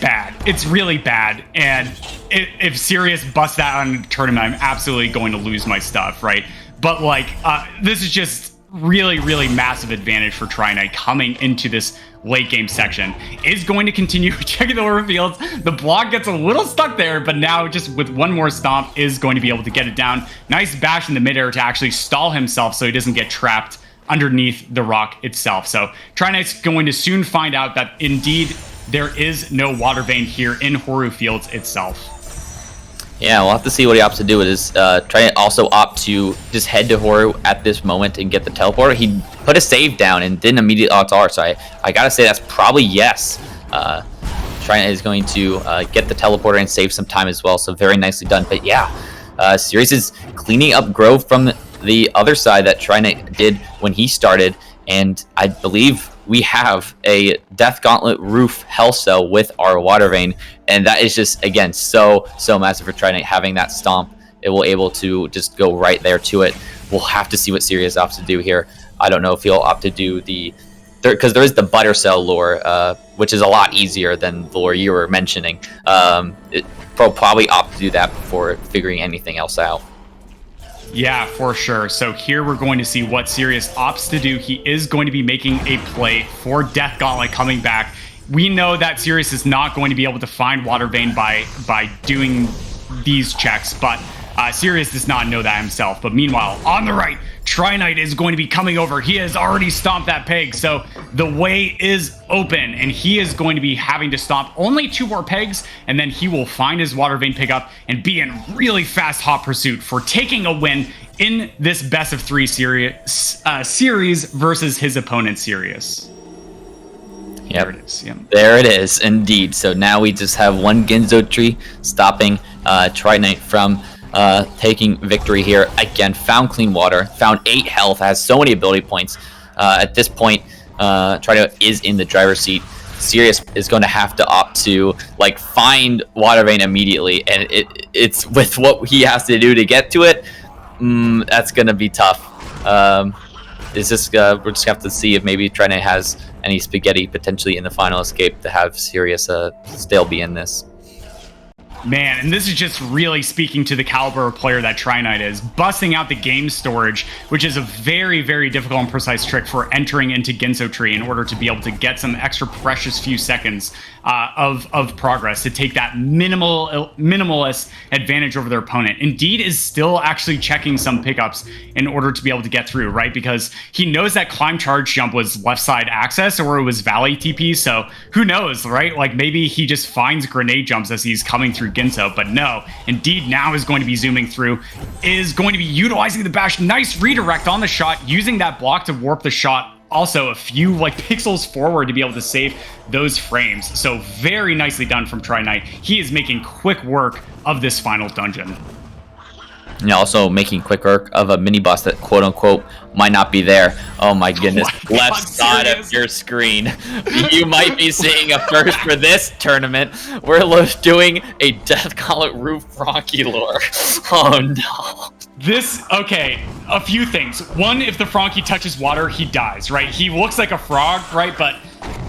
bad. It's really bad. And if Sirius busts that on a tournament, I'm absolutely going to lose my stuff, right? But like, this is just really, really massive advantage for Trinite coming into this late game section. Is going to continue checking the lower fields. The block gets a little stuck there, but now just with one more stomp is going to be able to get it down. Nice bash in the midair to actually stall himself so he doesn't get trapped underneath the rock itself. So Trinite's going to soon find out that indeed there is no water vein here in Horu Fields itself. Yeah, we'll have to see what he opts to do. Is try to also opt to just head to Horu at this moment and get the teleporter. He put a save down and didn't immediate odds are, so I gotta say that's probably yes. Trinite is going to get the teleporter and save some time as well, so very nicely done. But yeah, Sirius is cleaning up Grove from the other side that Trinite did when he started, and I believe we have a Death Gauntlet roof Hell Cell with our water vein, and that is just, again, so massive for Trident. Having that stomp, it will able to just go right there to it. We'll have to see what Sirius opts to do here. I don't know if he'll opt to do because there is the Butter Cell lure, which is a lot easier than the lure you were mentioning. He'll probably opt to do that before figuring anything else out. Yeah, for sure. So here we're going to see what Sirius opts to do. He is going to be making a play for Death Gauntlet coming back. We know that Sirius is not going to be able to find Water Vein by doing these checks, but Sirius does not know that himself. But meanwhile, on the right, Trinite is going to be coming over. He has already stomped that peg, so the way is open, and he is going to be having to stomp only 2 more pegs, and then he will find his water vein pickup and be in really fast hot pursuit for taking a win in this best of 3 series versus his opponent Sirius. Yep. There it is. Yep. There it is, indeed. So now we just have one Ginzo tree stopping Trinite from taking victory here. Again, found clean water, found 8 health, has so many ability points. At this point, Trinite is in the driver's seat. Sirius is going to have to opt to find water vein immediately, and it's with what he has to do to get to it. That's going to be tough. We're just gonna have to see if maybe Trinite has any spaghetti potentially in the final escape to have Sirius still be in this. Man, and this is just really speaking to the caliber of player that Trinite is. Busting out the game storage, which is a very, very difficult and precise trick for entering into Ginso Tree in order to be able to get some extra precious few seconds of progress to take that minimalist advantage over their opponent. Indeed is still actually checking some pickups in order to be able to get through, right? Because he knows that climb charge jump was left side access or it was Valley TP, so who knows, right? Maybe he just finds grenade jumps as he's coming through Ginso, but no, Indeed now is going to be zooming through, is going to be utilizing the bash. Nice redirect on the shot, using that block to warp the shot also a few pixels forward to be able to save those frames. So very nicely done from Trinite. He is making quick work of this final dungeon. And also making quick work of a mini boss that quote unquote might not be there. Oh my goodness. Oh my God, left side serious? of your screen. You might be seeing a first for this tournament. We're doing a Death Gauntlet Roof Frankie lore. Oh no. Okay, a few things. One, if the Frankie touches water, he dies, right? He looks like a frog, right? But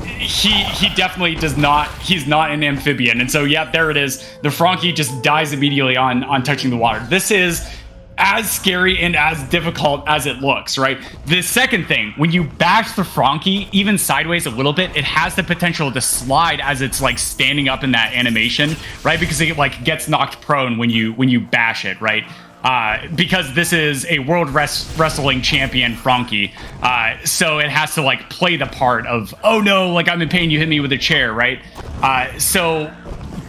he definitely does not, he's not an amphibian. And so, yeah, there it is. The Frankie just dies immediately on touching the water. This is as scary and as difficult as it looks, right? The second thing, when you bash the Frankie, even sideways a little bit, it has the potential to slide as it's standing up in that animation, right? Because it gets knocked prone when you bash it, right? Because this is a world wrestling champion Frankie, so it has to play the part of, oh no, I'm in pain, you hit me with a chair, right? So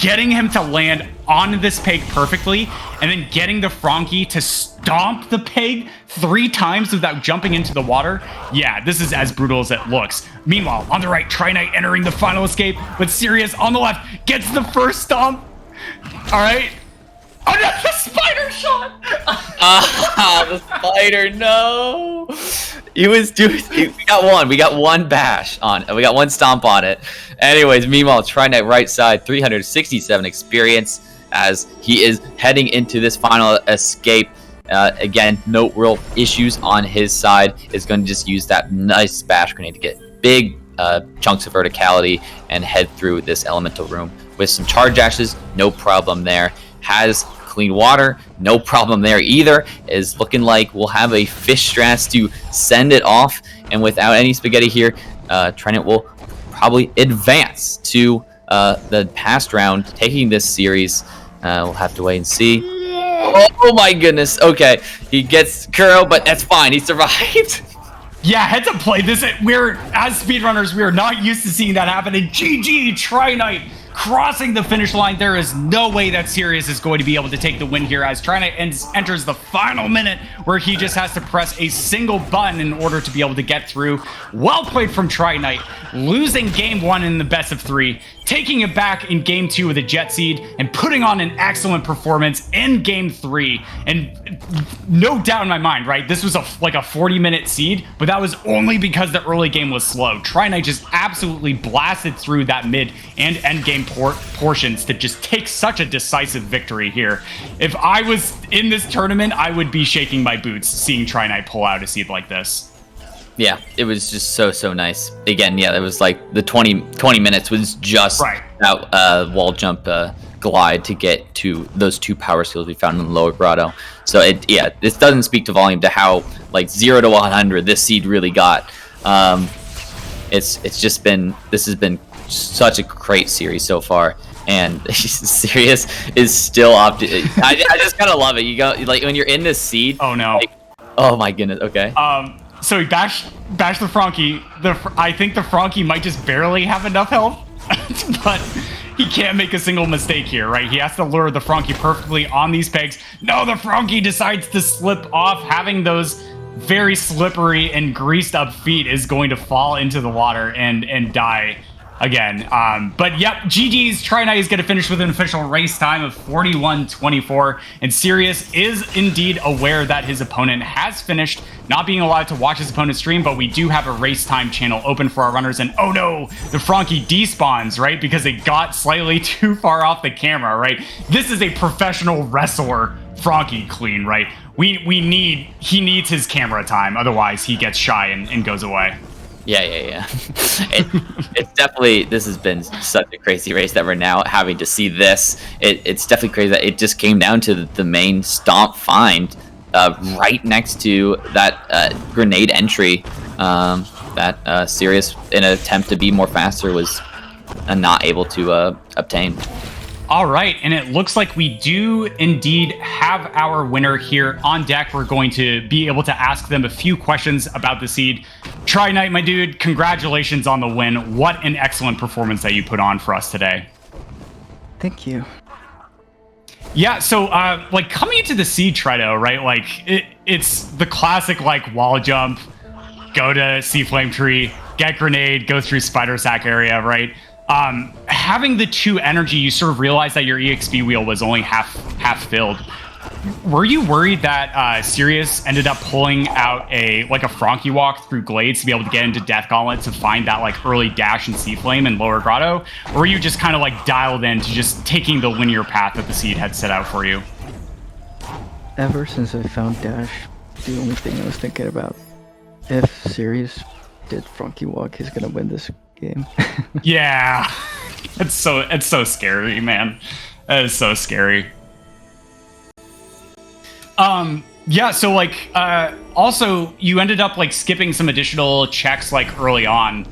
getting him to land on this peg perfectly, and then getting the Frankie to stomp the peg 3 times without jumping into the water. Yeah, this is as brutal as it looks. Meanwhile, on the right, Tri-Knight entering the final escape, but Sirius on the left gets the first stomp. All right. Oh no, the spider shot! The spider, no! He was doing. We got one bash on. We got one stomp on it. Anyways, meanwhile, Tri-Knight right side, 367 experience as he is heading into this final escape. Again, no real issues on his side. Is going to just use that nice bash grenade to get big chunks of verticality and head through this elemental room with some charge ashes. No problem there. Has clean water, no problem there either. Is looking like we'll have a fish strats to send it off, and without any spaghetti here, Tri-Knight will probably advance to the past round, taking this series. We'll have to wait and see. Oh my goodness. Okay, he gets Kuro, but that's fine. He survived. Yeah, heads up play. We're as speedrunners, we are not used to seeing that happen. And GG, Tri-Knight crossing the finish line. There is no way that Sirius is going to be able to take the win here as Tri-Knight enters the final minute where he just has to press a single button in order to be able to get through. Well played from Tri-Knight, losing game 1 in the best of 3, taking it back in game 2 with a Jet Seed, and putting on an excellent performance in game 3. And no doubt in my mind, right, this was like a 40-minute seed, but that was only because the early game was slow. Tri-Knight just absolutely blasted through that mid and end game portions to just take such a decisive victory here. If I was in this tournament, I would be shaking my boots seeing Tri-Knight pull out a seed like this. Yeah, it was just so nice. Again, yeah, it was like the 20 minutes was just that wall jump glide to get to those 2 power skills we found in the lower grotto. So this doesn't speak to volume to how like 0 to 100 this seed really got. This has been such a great series so far, and Sirius is still I just kind of love it. You go like when you're in this seed. Oh no! Like, oh my goodness. Okay. So he bashed the Frankie. I think the Frankie might just barely have enough health, but he can't make a single mistake here, right? He has to lure the Frankie perfectly on these pegs. No, the Frankie decides to slip off, having those very slippery and greased up feet is going to fall into the water and die again. But yep, GG's. Tri-Knight is going to finish with an official race time of 41:24, and Sirius is indeed aware that his opponent has finished, not being allowed to watch his opponent's stream, but we do have a race time channel open for our runners, and oh no, the Frankie despawns, right? Because they got slightly too far off the camera, right? This is a professional wrestler Frankie clean, right? He needs his camera time, otherwise he gets shy and goes away. Yeah. It's definitely, this has been such a crazy race that we're now having to see this. It's definitely crazy that it just came down to the main stomp find right next to that grenade entry that Sirius, in an attempt to be more faster, was not able to obtain. All right, and it looks like we do indeed have our winner here on deck. We're going to be able to ask them a few questions about the seed. Tri-Knight, my dude, congratulations on the win. What an excellent performance that you put on for us today. Thank you. Yeah, so like coming into the seed Trido, right? Like it's the classic like wall jump, go to Sea Flame Tree, get grenade, go through Spider Sack area, right? Having the 2 energy, you sort of realize that your EXP wheel was only half filled. Were you worried that Sirius ended up pulling out a Frankie walk through Glades to be able to get into Death Gauntlet to find that like early dash and Sea Flame and Lower Grotto? Or were you just kind of like dialed in to just taking the linear path that the seed had set out for you? Ever since I found Dash, the only thing I was thinking about, if Sirius did Frankie walk, he's gonna win this game. Yeah, it's so scary, man. That is so scary. Yeah, so like also you ended up like skipping some additional checks like early on.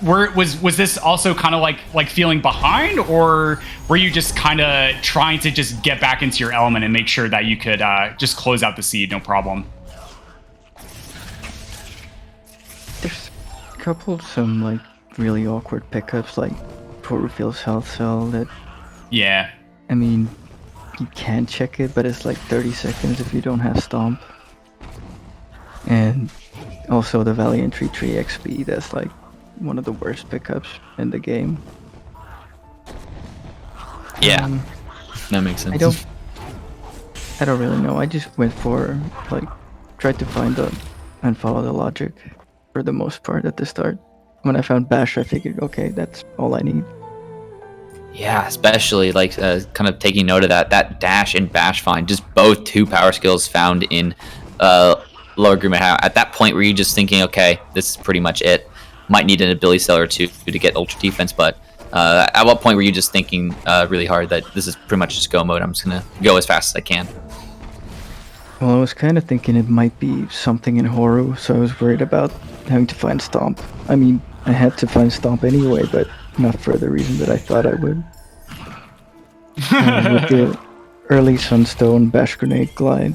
Was this also kind of like feeling behind, or were you just kind of trying to just get back into your element and make sure that you could just close out the seed, no problem? There's a couple of some like really awkward pickups, like poor reveals health cell that. Yeah. I mean, you can check it, but it's like 30 seconds if you don't have Stomp. And also the Valiant Tree XP, that's like one of the worst pickups in the game. Yeah, that makes sense. I don't really know. I just went for, like, tried to find and follow the logic for the most part at the start. When I found Bash, I figured, okay, that's all I need. Yeah, especially like kind of taking note of that dash and bash find, just both 2 power skills found in lower Grima. At that point, were you just thinking, okay, this is pretty much it? Might need an ability cell or 2 to get ultra defense, but at what point were you just thinking really hard that this is pretty much just go mode? I'm just gonna go as fast as I can. Well, I was kind of thinking it might be something in Horu, so I was worried about having to find Stomp. I mean, I had to find Stomp anyway, but not for the reason that I thought I would. With the early Sunstone, Bash Grenade, Glide,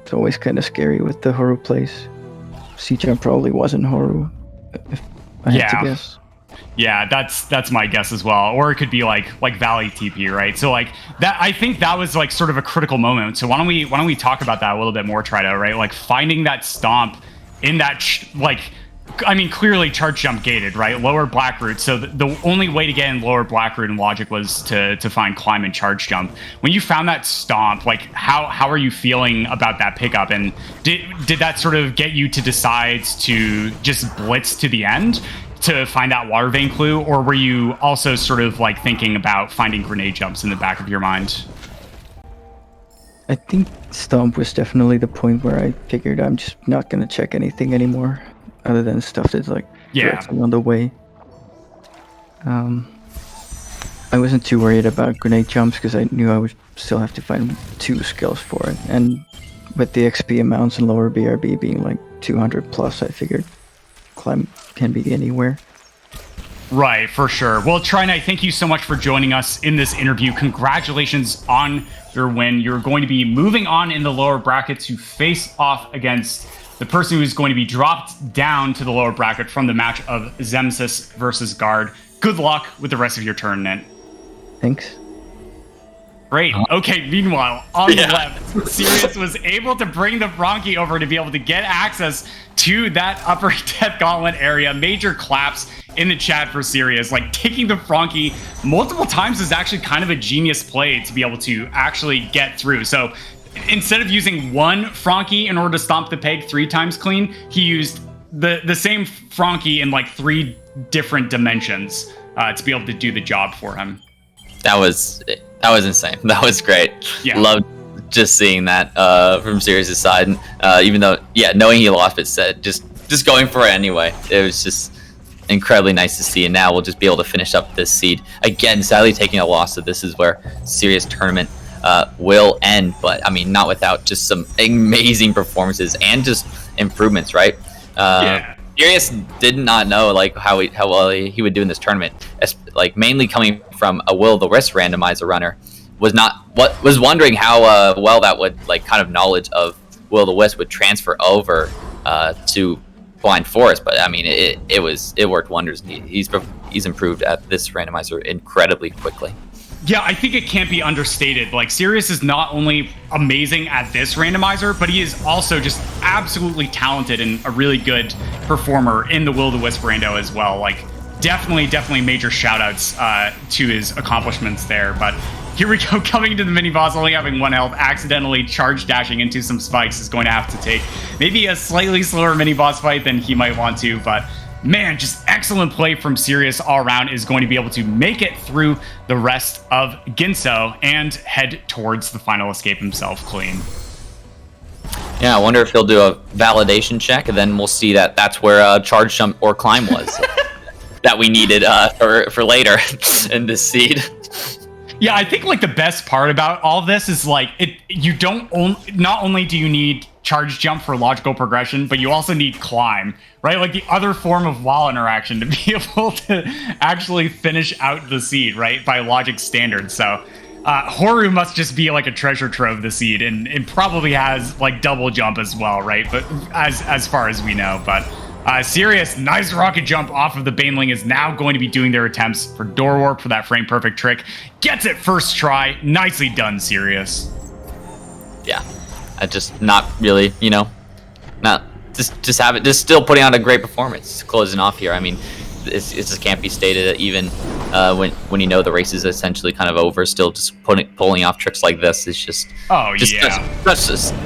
it's always kind of scary with the Horu place. C-Jump probably wasn't Horu, if I had to guess. Yeah, that's my guess as well. Or it could be like Valley TP, right? So like that, I think that was like sort of a critical moment. So why don't we talk about that a little bit more, Trido, right? Like finding that Stomp in that I mean, clearly charge jump gated, right? Lower black root. So the only way to get in lower black root in logic was to find climb and charge jump. When you found that Stomp, like how are you feeling about that pickup? And did that sort of get you to decide to just blitz to the end to find that water vein clue, or were you also sort of like thinking about finding grenade jumps in the back of your mind? I think Stomp was definitely the point where I figured I'm just not gonna check anything anymore, other than stuff that's like directly on the way. I wasn't too worried about grenade jumps because I knew I would still have to find 2 skills for it, and with the XP amounts and lower BRB being like 200 plus, I figured climb can be anywhere. Right, for sure. Well, Trinite, thank you so much for joining us in this interview. Congratulations on your win. You're going to be moving on in the lower bracket to face off against the person who's going to be dropped down to the lower bracket from the match of Zemsis versus Guard. Good luck with the rest of your tournament. Thanks. Great. Okay, meanwhile, on the left, Sirius was able to bring the Bronchi over to be able to get access to that upper Death Gauntlet area. Major claps in the chat for Sirius. Like, taking the Bronchi multiple times is actually kind of a genius play to be able to actually get through. So instead of using 1 Frankie in order to stomp the peg 3 times clean, he used the same Frankie in like 3 different dimensions to be able to do the job for him. That was insane. That was great. Yeah. Loved just seeing that from Sirius's side. Even though, knowing he lost, but said just going for it anyway. It was just incredibly nice to see. And now we'll just be able to finish up this seed again. Sadly, taking a loss. So this is where Sirius tournament will end. But I mean, not without just some amazing performances and just improvements, right? Sirius did not know like how well he would do in this tournament. Like mainly coming from a Will-O-the-Wisp randomizer runner, was wondering how well that would like kind of knowledge of Will-O-the-Wisp would transfer over to Blind Forest. But I mean, it worked wonders. He's improved at this randomizer incredibly quickly. Yeah, I think it can't be understated. Like, Sirius is not only amazing at this randomizer, but he is also just absolutely talented and a really good performer in the Will-O-the-Wisp rando as well. Like, definitely major shout-outs to his accomplishments there. But here we go, coming into the mini-boss, only having 1 health, accidentally charge dashing into some spikes is going to have to take maybe a slightly slower mini-boss fight than he might want to, but man, just excellent play from Sirius all around. Is going to be able to make it through the rest of Ginso and head towards the final escape himself clean. Yeah, I wonder if he'll do a validation check, and then we'll see that's where charge jump or climb was that we needed for later in this seed. Yeah, I think like the best part about all of this is like not only do you need charge jump for logical progression, but you also need climb, right? Like the other form of wall interaction to be able to actually finish out the seed, right? By logic standards. So Horu must just be like a treasure trove, the seed, and it probably has like double jump as well, right? But as far as we know, but Sirius, nice rocket jump off of the Baneling, is now going to be doing their attempts for door warp for that frame perfect trick. Gets it first try. Nicely done, Sirius. Yeah, I just not really, not just have it. Just still putting on a great performance, closing off here. I mean, it just can't be stated that even when the race is essentially kind of over, still just pulling off tricks like this is just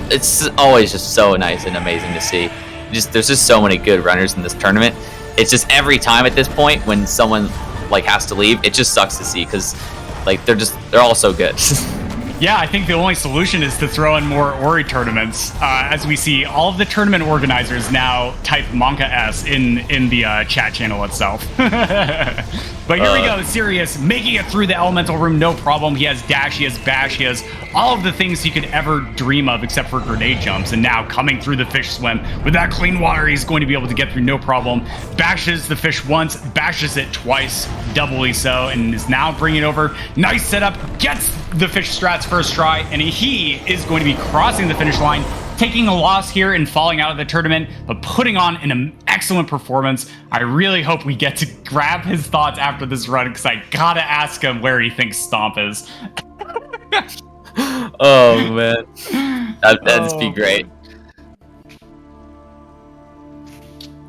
it's always just so nice and amazing to see. There's just so many good runners in this tournament. It's just every time at this point when someone has to leave, it just sucks to see because they're all so good. Yeah, I think the only solution is to throw in more Ori tournaments. As we see, all of the tournament organizers now type Monka S in the chat channel itself. But here we go, Sirius making it through the elemental room, no problem. He has dash, he has bash, he has all of the things he could ever dream of except for grenade jumps. And now coming through the fish swim with that clean water, he's going to be able to get through no problem. Bashes the fish once, bashes it twice, doubly so, and is now bringing it over. Nice setup, gets the fish strats first try, and he is going to be crossing the finish line, taking a loss here and falling out of the tournament, but putting on an excellent performance. I really hope we get to grab his thoughts after this run, because I gotta ask him where he thinks Stomp is. Oh man, that'd be great.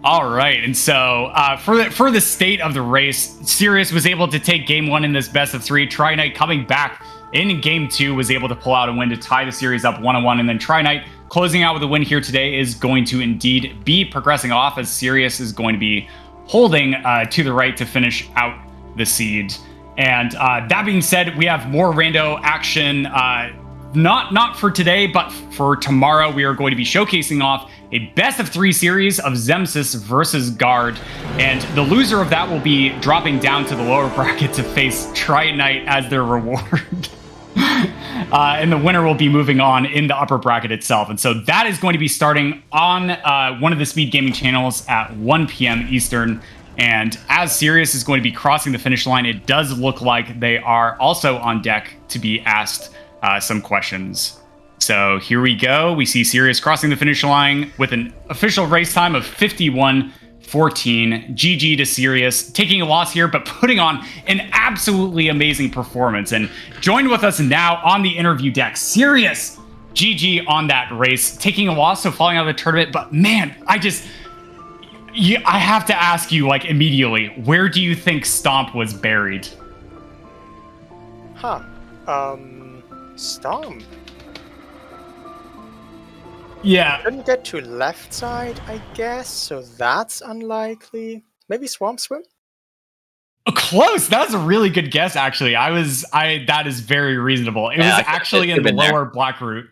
All right, and so for the state of the race, Sirius was able to take game one in this best of three. Tri-Knight coming back in game two was able to pull out a win to tie the series up 1-1, and then Tri-Knight closing out with a win here today is going to indeed be progressing off, as Sirius is going to be holding to the right to finish out the seed. And that being said, we have more rando action. Not for today, but for tomorrow, we are going to be showcasing off a best of three series of Zemsys versus Guard, and the loser of that will be dropping down to the lower bracket to face Tri-Knight as their reward. And the winner will be moving on in the upper bracket itself. And so that is going to be starting on one of the SpeedGaming channels at 1 p.m. Eastern. And as Sirius is going to be crossing the finish line, it does look like they are also on deck to be asked some questions. So here we go. We see Sirius crossing the finish line with an official race time of 51:14. GG to Sirius, taking a loss here, but putting on an absolutely amazing performance. And joined with us now on the interview deck, Sirius. GG on that race, taking a loss, so falling out of the tournament. But man, I have to ask you immediately, where do you think Stomp was buried? Stomp. Yeah. Couldn't get to left side, I guess, so that's unlikely. Maybe Swamp Swim? Close. That was a really good guess, actually. That is very reasonable. It was actually in the lower black route.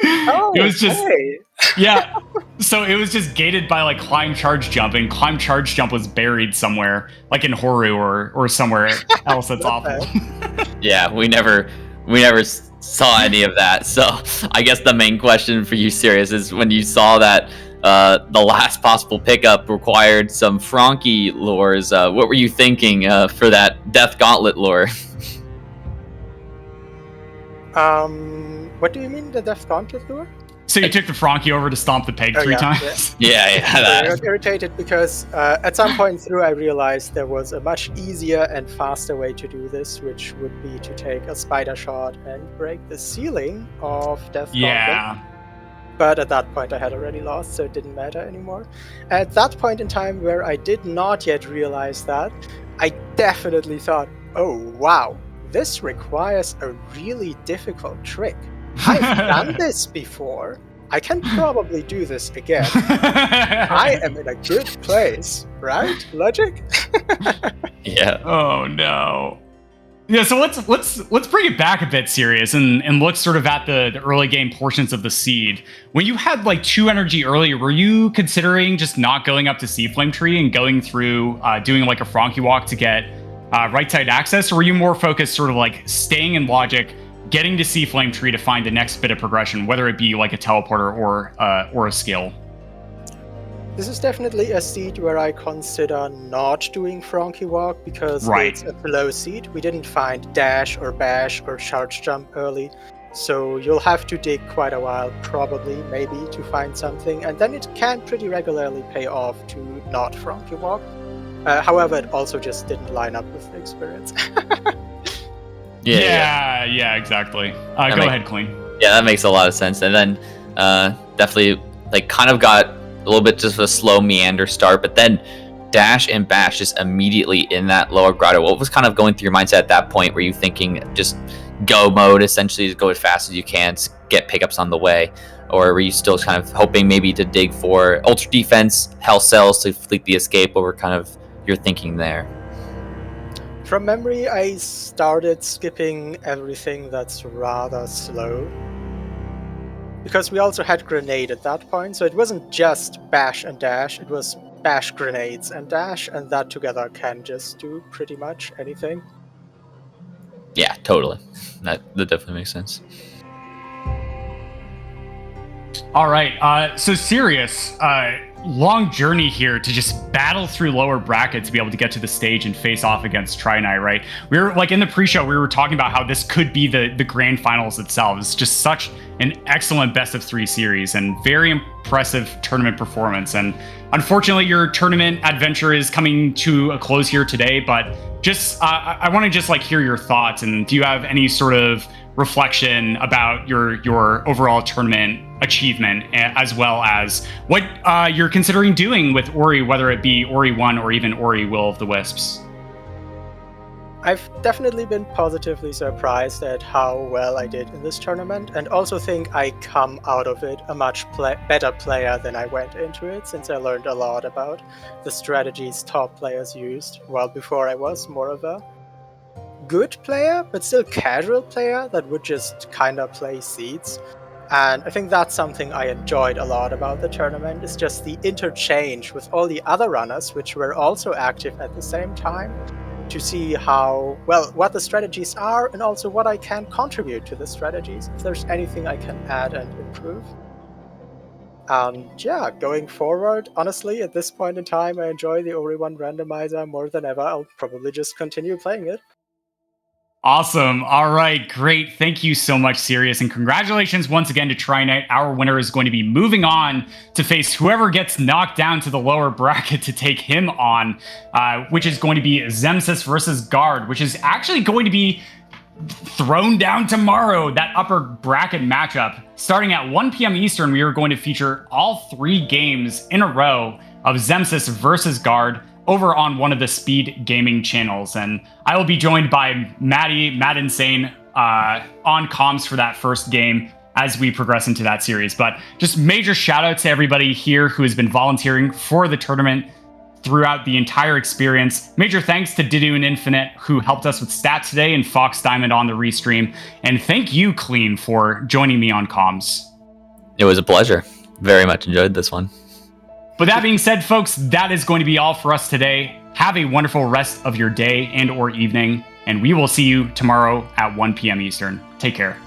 Oh, it was just okay. Yeah. So it was just gated by climb charge jump, and climb charge jump was buried somewhere, in Horu or somewhere else that's awful. Yeah, we never saw any of that. So I guess the main question for you, Sirius, is when you saw that the last possible pickup required some Frankie lures, what were you thinking for that Death Gauntlet lure? What do you mean, the Death Gauntlet lure? So you took the Frankie over to stomp the peg three times? Yeah. I got irritated because at some point through I realized there was a much easier and faster way to do this, which would be to take a spider shot and break the ceiling of Death Gauntlet. But at that point I had already lost, so it didn't matter anymore. At that point in time where I did not yet realize that, I definitely thought, oh wow, this requires a really difficult trick. I've done this before. I can probably do this again. I am in a good place, right? Logic? Yeah. Oh no. Yeah, so let's bring it back a bit, Sirius, and look sort of at the early game portions of the seed. When you had 2 energy earlier, were you considering just not going up to Sea Flame Tree and going through doing a Frankie walk to get right side access, or were you more focused sort of staying in logic, getting to Sea Flame Tree to find the next bit of progression, whether it be a teleporter or a skill? This is definitely a seed where I consider not doing Frankie Walk because it's a slow seed. We didn't find dash or bash or charge jump early. So you'll have to dig quite a while, probably, maybe, to find something, and then it can pretty regularly pay off to not Frankie walk. However, it also just didn't line up with the experience. Yeah, exactly. Go ahead, Clean. Yeah, that makes a lot of sense. And then definitely like kind of got a little bit just of a slow meander start, but then Dash and Bash just immediately in that lower grotto. What was kind of going through your mindset at that point? Were you thinking just go mode, essentially just go as fast as you can, get pickups on the way? Or were you still kind of hoping maybe to dig for ultra defense, health cells to fleet the escape? What were kind of your thinking there? From memory, I started skipping everything that's rather slow. Because we also had grenade at that point, so it wasn't just bash and dash, it was bash, grenades, and dash, and that together can just do pretty much anything. Yeah, totally. That definitely makes sense. All right, so Sirius, long journey here to just battle through lower bracket to be able to get to the stage and face off against Trinite, right? We were like in the pre-show, we were talking about how this could be the grand finals itself. It's just such an excellent best of 3 series and very impressive tournament performance. And unfortunately, your tournament adventure is coming to a close here today, but just I want to just like hear your thoughts. And do you have any sort of reflection about your overall tournament achievement, as well as what you're considering doing with Ori, whether it be Ori 1 or even Ori Will of the Wisps? I've definitely been positively surprised at how well I did in this tournament, and also think I come out of it a much better player than I went into it, since I learned a lot about the strategies top players used, while before I was more of a good player, but still casual player that would just kinda play seeds. And I think that's something I enjoyed a lot about the tournament, is just the interchange with all the other runners, which were also active at the same time, to see what the strategies are, and also what I can contribute to the strategies, if there's anything I can add and improve. And yeah, going forward, honestly, at this point in time, I enjoy the Ori 1 randomizer more than ever. I'll probably just continue playing it. Awesome. All right, great. Thank you so much, Sirius, and congratulations once again to Trinite. Our winner is going to be moving on to face whoever gets knocked down to the lower bracket to take him on, which is going to be Zemsis versus Guard, which is actually going to be thrown down tomorrow, that upper bracket matchup. Starting at 1 p.m. Eastern, we are going to feature all 3 games in a row of Zemsis versus Guard over on one of the SpeedGaming channels. And I will be joined by Matt Insane on comms for that first game as we progress into that series. But just major shout out to everybody here who has been volunteering for the tournament throughout the entire experience. Major thanks to Didu and Infinite, who helped us with stats today, and Fox Diamond on the restream. And thank you, Clean, for joining me on comms. It was a pleasure. Very much enjoyed this one. But that being said, folks, that is going to be all for us today. Have a wonderful rest of your day and or evening, and we will see you tomorrow at 1 p.m. Eastern. Take care.